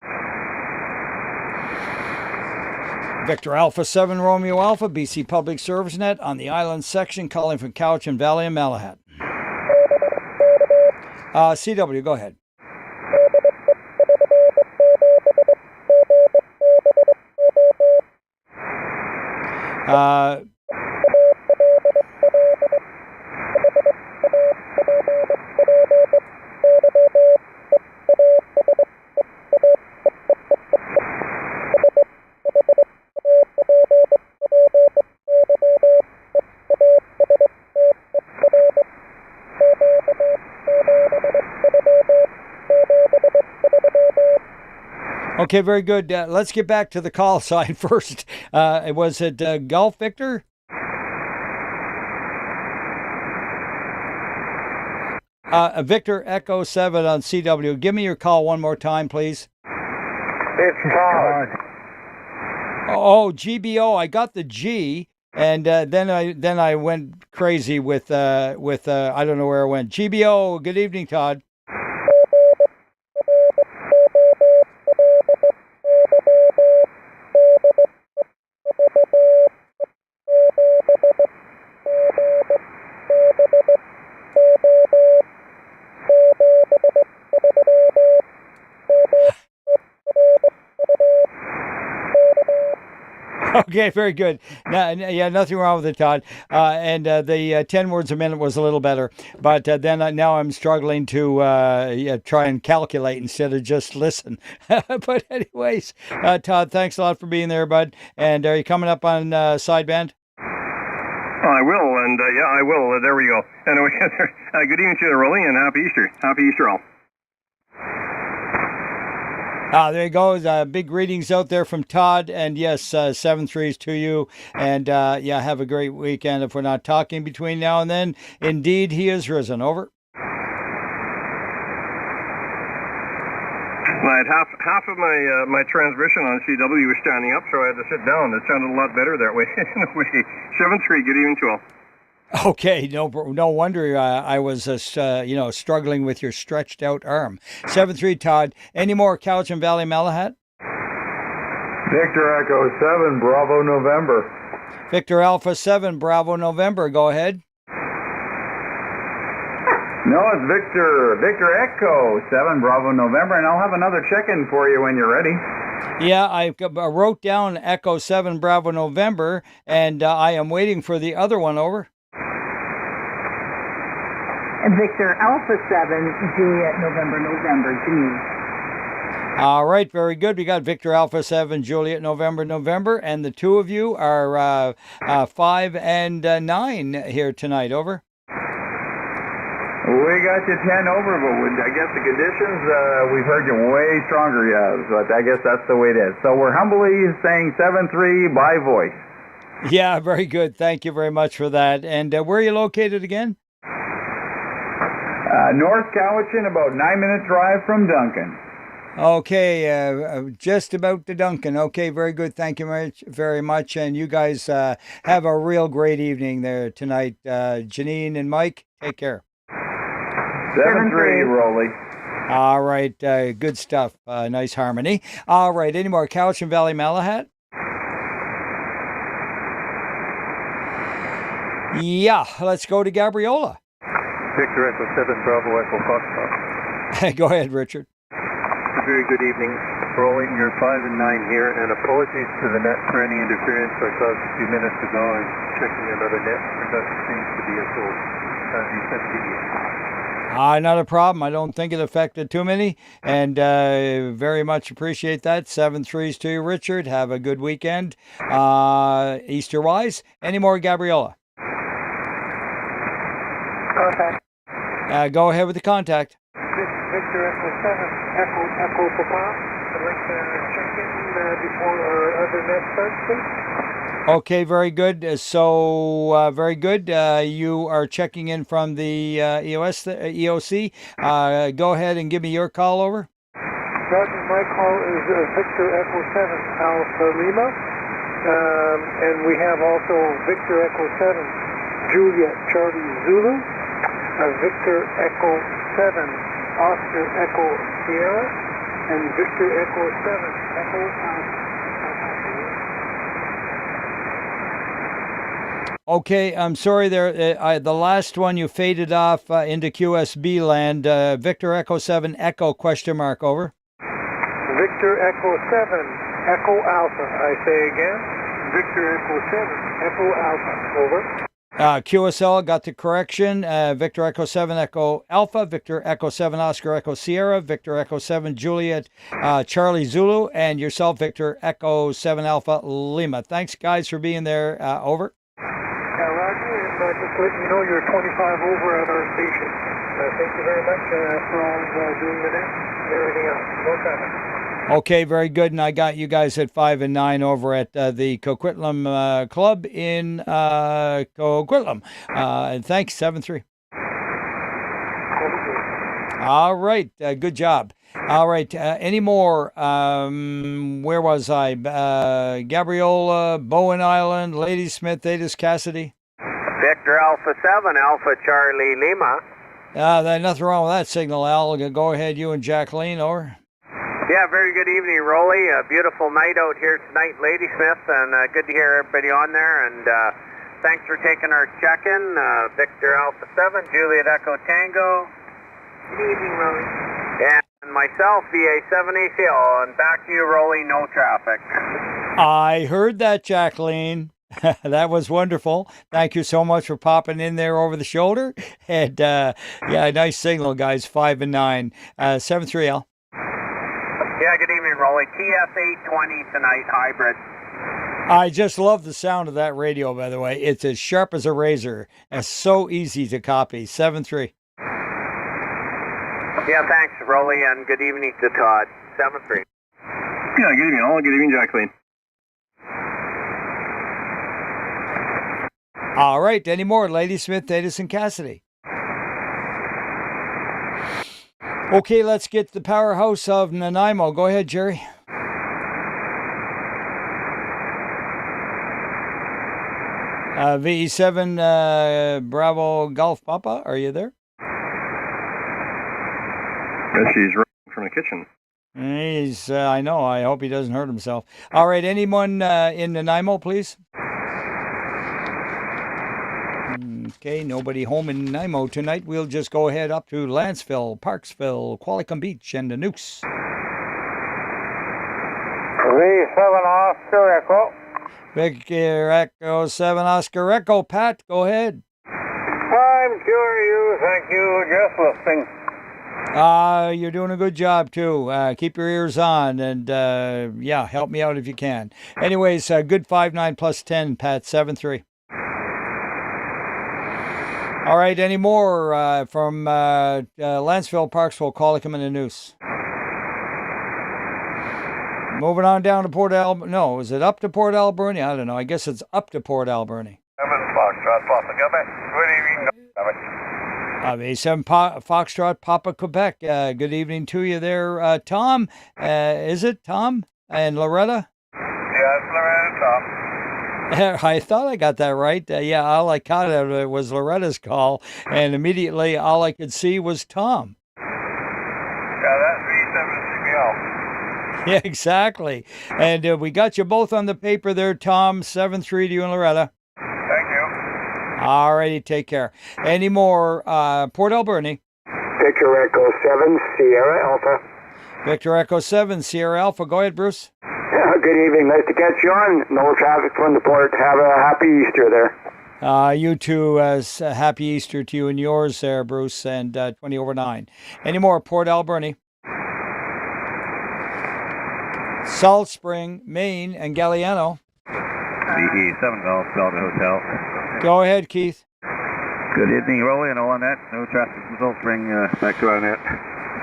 Victor Alpha 7, Romeo Alpha, BC Public Service Net on the Island section, calling from Cowichan Valley and Malahat. CW, go ahead. Okay, very good. Let's get back to the call side first. Was it Golf Victor? Victor Echo 7 on CW. Give me your call one more time, please. It's Todd. Oh, GBO. I got the G, and then I went crazy with I don't know where I went. GBO. Good evening, Todd. Okay, very good. Nothing wrong with it, Todd. And the 10 words a minute was a little better. But then now I'm struggling to try and calculate instead of just listen. But anyways, Todd, thanks a lot for being there, bud. And are you coming up on sideband? I will, and I will. There we go. Anyway, good evening to you, Roly, and happy Easter. Happy Easter all. There you go. Big greetings out there from Todd. And yes, 7-3s to you. And have a great weekend if we're not talking between now and then. Indeed, he is risen. Over. I had half of my transmission on CW was standing up, so I had to sit down. It sounded a lot better that way. Anyway, 7-3, good evening to all. Okay, no wonder I was struggling with your stretched out arm. 7-3, Todd. Any more Cowichan Valley Malahat? Victor Echo 7, Bravo November. Victor Alpha 7, Bravo November. Go ahead. No, it's Victor Echo 7, Bravo November, and I'll have another check-in for you when you're ready. Yeah, I wrote down Echo 7, Bravo November, and I am waiting for the other one. Over. Victor Alpha 7, Juliet November, Janine. All right, very good. We got Victor Alpha 7, Juliet November, and the two of you are 5 and 9 here tonight. Over. We got you 10 over, but I guess the conditions, we've heard you way stronger, but I guess that's the way it is. So we're humbly saying 7-3 by voice. Yeah, very good. Thank you very much for that. And where are you located again? North Cowichan, about 9-minute drive from Duncan. Okay, just about to Duncan. Okay, very good. Thank you very much. And you guys have a real great evening there tonight. Janine and Mike, take care. 7-3, Roly. All right, good stuff. Nice harmony. All right, any more Cowichan Valley Malahat? Yeah, let's go to Gabriola. Victor Echo 7, Bravo Echo Foxtrot. Go ahead, Richard. A very good evening. Roly, you're 5 and 9 here, and apologies to the net for any interference I caused a few minutes ago. I'm checking another net. There seems to be a full decency. Not a problem. I don't think it affected too many, and very much appreciate that. 7-3s to you, Richard. Have a good weekend. Easter-wise, any more, Gabriola? Contact. Go ahead with the contact. Victor Echo 7, Echo Papa. I'd like to check in before our other net starts, please. Okay, very good. Very good. You are checking in from the EOC. Go ahead and give me your call over. Roger, my call is Victor Echo 7, Alpha Lima. And we have also Victor Echo 7, Juliet Charlie Zulu. Victor Echo 7, Oscar Echo Sierra. And Victor Echo 7, Echo Okay, I'm sorry there. The last one you faded off into QSB land. Victor Echo 7 Echo ? Over. Victor Echo 7 Echo Alpha. I say again. Victor Echo 7 Echo Alpha. Over. QSL got the correction. Victor Echo 7 Echo Alpha, Victor Echo 7 Oscar Echo Sierra, Victor Echo 7 Juliet Charlie Zulu, and yourself, Victor Echo 7 Alpha Lima. Thanks, guys, for being there. Over. Roger, and just letting you know you're 25 over at our station. Thank you very much for all doing the net and everything else. No traffic. Okay, very good. And I got you guys at 5 and 9 over at the Coquitlam Club in Coquitlam. And thanks, 7-3. All right, good job. All right, any more? Where was I? Gabriola, Bowen Island, Ladysmith, Thaddeus Cassidy. Victor Alpha 7, Alpha Charlie Lima. There's nothing wrong with that signal, Al. Go ahead, you and Jacqueline, over. Yeah, very good evening, Roly. A beautiful night out here tonight, Ladysmith, and good to hear everybody on there. And thanks for taking our check-in. Victor Alpha 7, Juliet Echo Tango. Good evening, Roly. And myself, VA7 Hill, and back to you, Roly, no traffic. I heard that, Jacqueline. That was wonderful. Thank you so much for popping in there over the shoulder. And yeah, nice signal, guys. 5 and 9. 7-3L. Yeah, good evening, Roly. TF820 tonight, hybrid. I just love the sound of that radio, by the way. It's as sharp as a razor and so easy to copy. 7-3. Yeah, thanks, Roly, and good evening to Todd. 7-3. Yeah, good evening, all. Good evening, Jacqueline. All right, any more? Ladysmith, Thaddeus, and Cassidy. Okay, let's get the powerhouse of Nanaimo. Go ahead, Jerry. VE7 Bravo Golf Papa, are you there? She's running from the kitchen. He's, I know, I hope he doesn't hurt himself. All right, anyone in Nanaimo, please? Okay, nobody home in Nanaimo tonight. We'll just go ahead up to Lanceville, Parksville, Qualicum Beach, and the Nukes. V7 Oscar Echo. Victor Echo 7 Oscar Echo. Pat, go ahead. I'm sure you, thank you, just listening. You're doing a good job, too. Keep your ears on, and, yeah, help me out if you can. Anyways, good 5-9 plus 10, Pat, 7-3. All right, any more from Lanceville, Parksville, Qualicum, and the Noose? Moving on down to Port Alberni. No, is it up to Port Alberni? I don't know. I guess it's up to Port Alberni. 7 Foxtrot Papa Quebec. Good evening. A7 Foxtrot Papa Quebec. Good evening to you there, Tom. Is it Tom and Loretta? Yes, Loretta, Tom. I thought I got that right. Yeah, all I caught out of it was Loretta's call, and immediately all I could see was Tom. Yeah, that's V7CBL. Yeah, exactly. And we got you both on the paper there, Tom. 7-3 to you and Loretta. Thank you. All righty, take care. Any more? Port Alberni. Victor Echo 7, Sierra Alpha. Victor Echo 7, Sierra Alpha. Go ahead, Bruce. Good evening. Nice to catch you on. No traffic from the port. Have a happy Easter there. You too. Happy Easter to you and yours there, Bruce, and 20 over 9. Any more? Port Alberni. Salt Spring, Maine, and Galliano. VE7 Golf Delta Hotel. Go ahead, Keith. Good evening, Roly, and on net. No traffic from Salt Spring back to our net.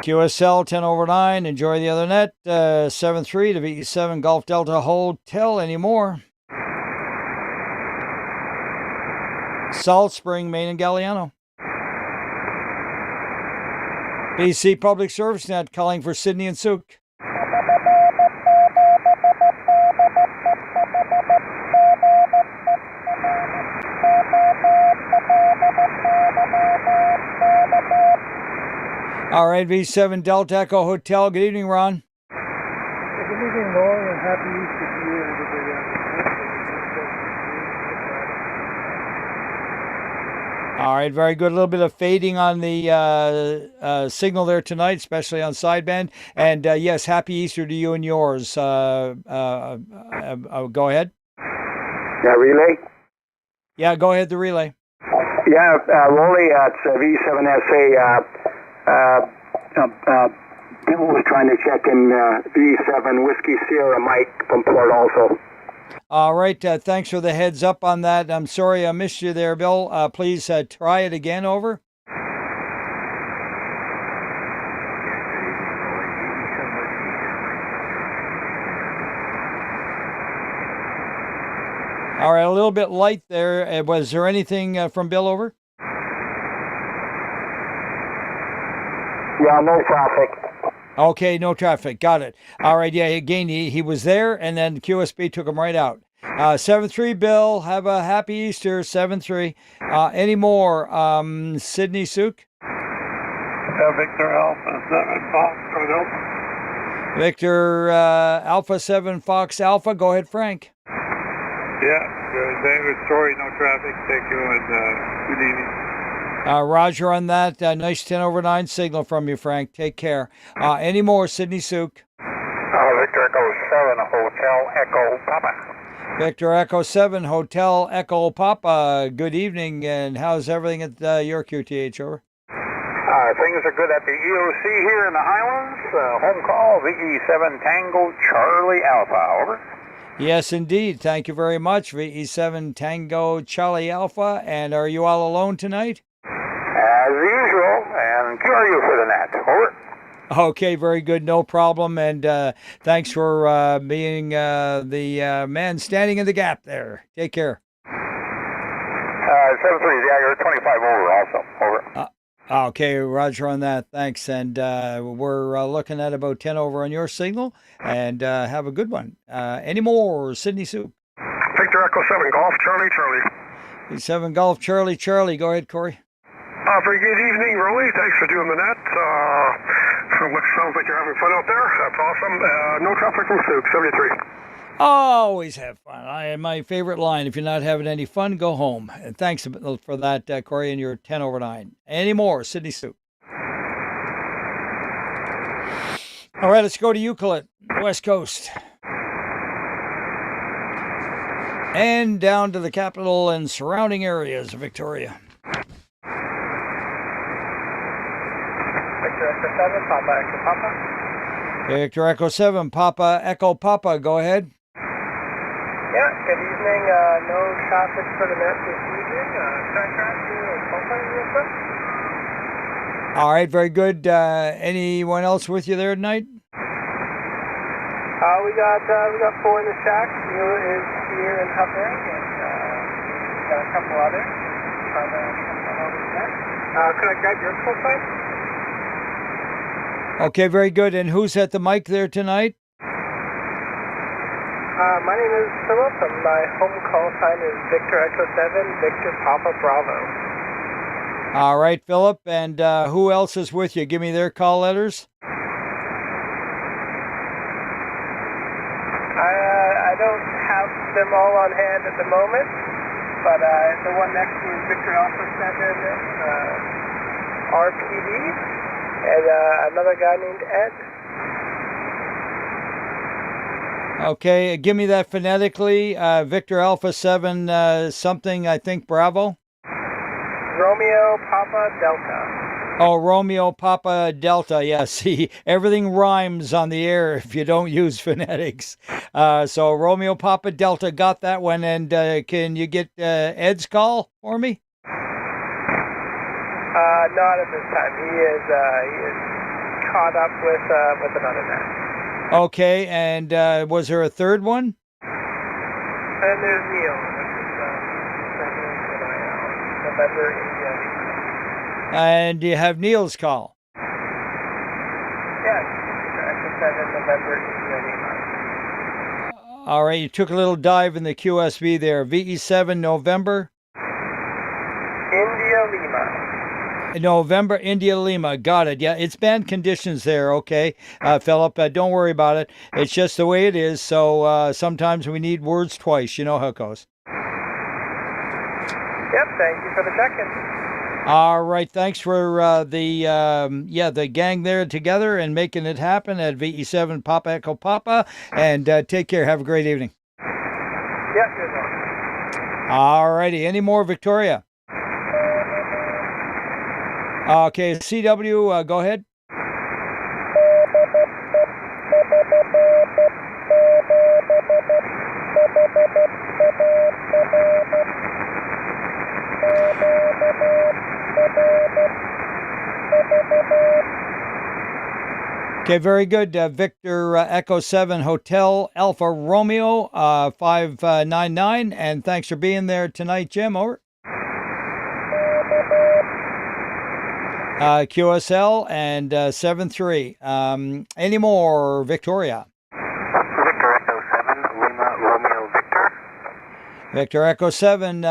QSL 10 over 9. Enjoy the other net. 7-3 to VE7 Golf Delta Hotel. Any more? Salt Spring, Maine, and Galliano. BC Public Service Net calling for Sydney and Souk. All right, V7 Delta Echo Hotel. Good evening, Ron. Good evening, Roy, and happy Easter to you and everybody on. All right, very good. A little bit of fading on the signal there tonight, especially on sideband. And yes, happy Easter to you and yours. Go ahead. Yeah, relay? Yeah, go ahead, the relay. Yeah, Roly at V7SA. Bill was trying to check in V7 Whiskey Sierra Mike from Port also. All right, thanks for the heads up on that. I'm sorry I missed you there, Bill. Please try it again, over. All right, a little bit light there. Was there anything from Bill, over? Yeah, no traffic. Okay, no traffic. Got it. All right, yeah, again, he was there, and then QSB took him right out. 7-3, Bill. Have a happy Easter, 7-3. Any more? Sydney Souk? Victor Alpha 7 Fox Alpha. Victor Alpha 7 Fox Alpha. Go ahead, Frank. Yeah, David, sorry, no traffic. Thank you, and good evening. Roger on that. Nice 10 over 9 signal from you, Frank. Take care. Any more, Sydney Souk? Victor Echo 7 Hotel Echo Papa. Victor Echo 7 Hotel Echo Papa. Good evening, and how's everything at your QTH, over? Things are good at the EOC here in the Highlands. Home call, VE7 Tango Charlie Alpha, over. Yes, indeed. Thank you very much, VE7 Tango Charlie Alpha. And are you all alone tonight? As usual, and QRU for the net, over. Okay, very good. No problem. And thanks for being the man standing in the gap there. Take care. 7-3, yeah, you're 25 over also, over. Okay, Roger on that. Thanks. And we're looking at about 10 over on your signal. And have a good one. Any more, Sydney Souk? Victor Echo 7 Golf Charlie Charlie. 7 Golf Charlie Charlie. Go ahead, Corey. Very good evening, Roly. Thanks for doing the net. Sounds like you're having fun out there. That's awesome. No traffic from Souk, 73. Always have fun. My favorite line, if you're not having any fun, go home. And thanks for that, Corey, and your 10 over 9. Any more, Sydney Souk? All right, let's go to Euclid, West Coast. And down to the capital and surrounding areas of Victoria. Victor Echo 7, Papa Echo Papa. Victor Echo 7, Papa Echo Papa. Go ahead. Yeah, good evening. No traffic for the net this evening. All right, very good. Anyone else with you there tonight? We got 4 in the shack. Neil is here in Hubbard, and we got a couple others. Trying to come over the net. Could I grab your full site? Okay, very good. And who's at the mic there tonight? My name is Philip, and my home call sign is Victor Echo 7, Victor Papa Bravo. All right, Philip. And who else is with you? Give me their call letters. I don't have them all on hand at the moment. but the one next to is Victor Alpha 7 RPD, and another guy named Ed. Okay, give me that phonetically. Victor Alpha 7 something, I think, Bravo. Romeo Papa Delta. Oh, Romeo Papa Delta. Yeah, see, everything rhymes on the air if you don't use phonetics. So Romeo Papa Delta, got that one. And can you get Ed's call for me? Not at this time. He is caught up with another man. Okay, and was there a third one? And there's Neil, November India. And do you have Neil's call? Yes, Echo 7 November India Lima. All right, you took a little dive in the QSB there. VE7 November? India Lima. November, India Lima. Got it. Yeah, it's bad conditions there, okay, Philip. Don't worry about it. It's just the way it is. So sometimes we need words twice. You know how it goes. Yep, thank you for the check-in. All right, thanks for the gang there together and making it happen at VE7 Papa Echo Papa. And take care. Have a great evening. Yep, you're welcome. All righty. Any more, Victoria? Okay, CW, go ahead. Okay, very good. Victor Echo 7 Hotel Alpha Romeo 599, and thanks for being there tonight, Jim. Over. QSL and 7-3. Any more, Victoria? Victor Echo 7, Lima Romeo Victor. Victor Echo 7,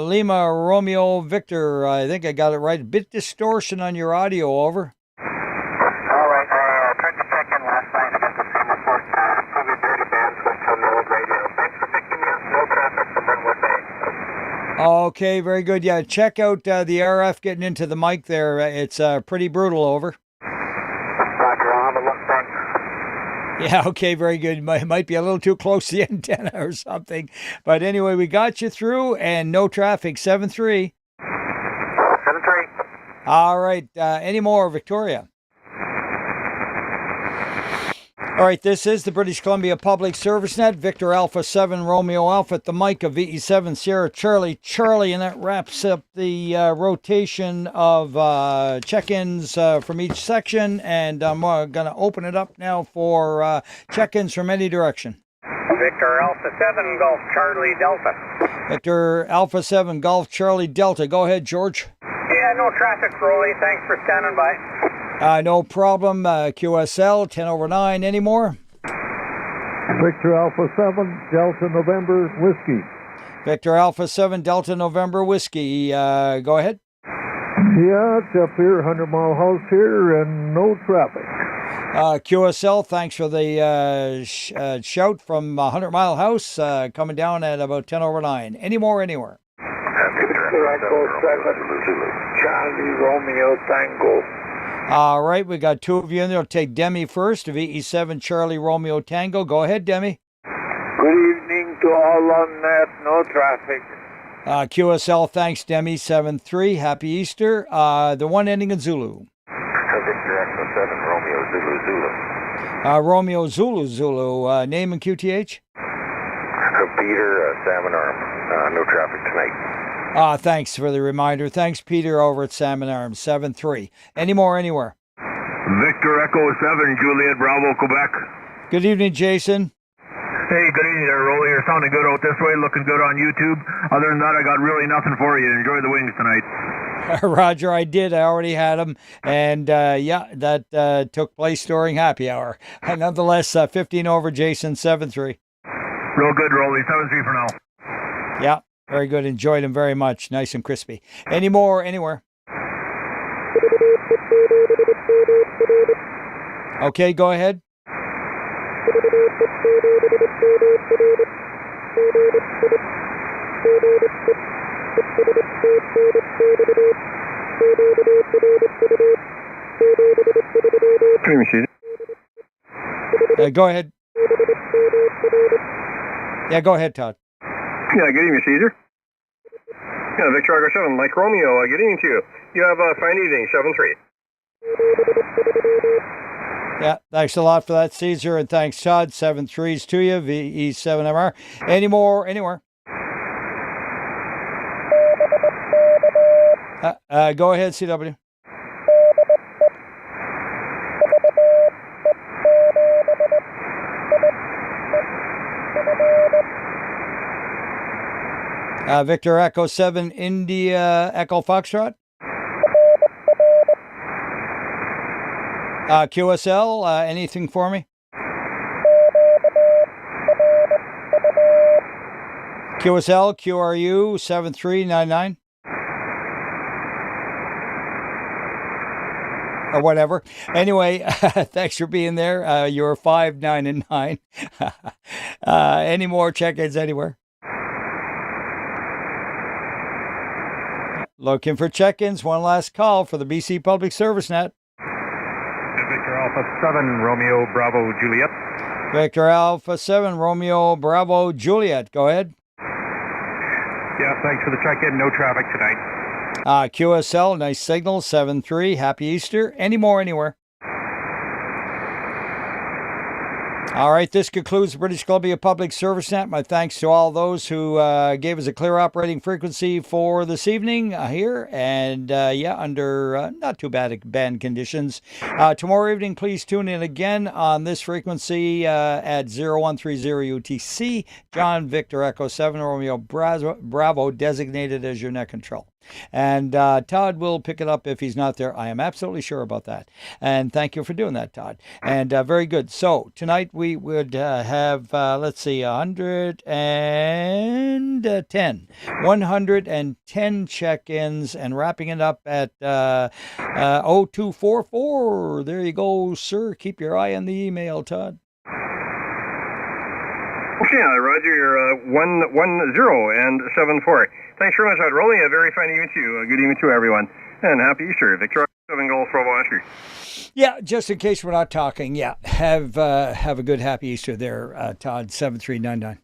Lima Romeo Victor. I think I got it right. A bit distortion on your audio, over. All right, I tried to check in last night. I got the same report. Probably dirty bandwidth on the old radio. Thanks for picking me up. No traffic from Brentwood Bay. Okay, very good. Yeah, check out the RF getting into the mic there. It's pretty brutal, over. Roger, I'll have a look. Thanks. Yeah, okay, very good. Might be a little too close to the antenna or something. But anyway, we got you through, and no traffic, 7-3. 7-3. All right, any more, Victoria? All right, this is the British Columbia Public Service Net. Victor Alpha 7 Romeo Alpha at the mic of VE7 Sierra Charlie, and that wraps up the rotation of check-ins from each section, and I'm going to open it up now for check-ins from any direction. Victor Alpha 7 Golf Charlie Delta. Victor Alpha 7 Golf Charlie Delta. Go ahead, George. Yeah, no traffic, Roly. Thanks for standing by. No problem. QSL 10/9. Any more? Victor Alpha 7 Delta November Whiskey. Victor Alpha 7 Delta November Whiskey. Go ahead. Yeah, it's up here, 100 Mile House here, and no traffic. QSL, thanks for the shout from 100 Mile House, coming down at about 10/9. Any more anywhere? Victor Echo 7 Charlie Romeo Tango. All right, we got two of you in there. I'll take Demi first, VE7 Charlie Romeo Tango. Go ahead, Demi. Good evening to all on net. No traffic. QSL, thanks, Demi. 7-3. Happy Easter. The one ending in Zulu. Victor Echo 7 Romeo Zulu Zulu. Romeo Zulu Zulu. Name and QTH? Peter, Salmon Arm. No traffic tonight. Thanks for the reminder. Thanks, Peter, over at Salmon Arms. 7-3. Any more anywhere? Victor Echo 7 Juliet Bravo, Quebec. Good evening, Jason. Hey, good evening there, Roly. You're sounding good out this way, looking good on YouTube. Other than that, I got really nothing for you. Enjoy the wings tonight. Roger, I did. I already had them. And that took place during happy hour. Nonetheless, 15 over, Jason, 7-3. Real good, Roly. 7-3 for now. Yeah, very good. Enjoyed them very much. Nice and crispy. Any more anywhere? Okay, go ahead. Good evening, Caesar. Go ahead. Yeah, go ahead, Todd. Yeah, good evening, Caesar. Yeah, Victor Echo 7, Mike Romeo, good evening to you. You have a fine evening, 7-3. Yeah, thanks a lot for that, Caesar, and thanks, Todd. 7-3s to you, VE7MR. Any more, anywhere? Go ahead, CW. Victor Echo 7, India Echo Foxtrot. QSL, anything for me? QSL, QRU 7399. Or whatever. Anyway, thanks for being there. You're 5, 9, and 9. Any more check-ins anywhere? Looking for check-ins. One last call for the BC Public Service Net. Victor Alpha 7, Romeo Bravo Juliet. Victor Alpha 7, Romeo Bravo Juliet. Go ahead. Yeah, thanks for the check-in. No traffic tonight. QSL, nice signal, 7-3. Happy Easter. Any more anywhere? All right, this concludes the British Columbia Public Service Net. My thanks to all those who gave us a clear operating frequency for this evening here. And under not too bad conditions. Tomorrow evening, please tune in again on this frequency at 0130 UTC. John Victor Echo 7 Romeo Bravo designated as your net control. And Todd will pick it up if he's not there. I am absolutely sure about that. And thank you for doing that, Todd. And very good. So tonight we would have, 110 check-ins and wrapping it up at 0244. There you go, sir. Keep your eye on the email, Todd. Okay, Roger, you're 110 and 74. Thanks very much, Roly. A very fine evening to you. Good evening to everyone. And happy Easter. Victor 7 Golf Bravo Oscar. Yeah, just in case we're not talking, have a good happy Easter there, Todd 7399.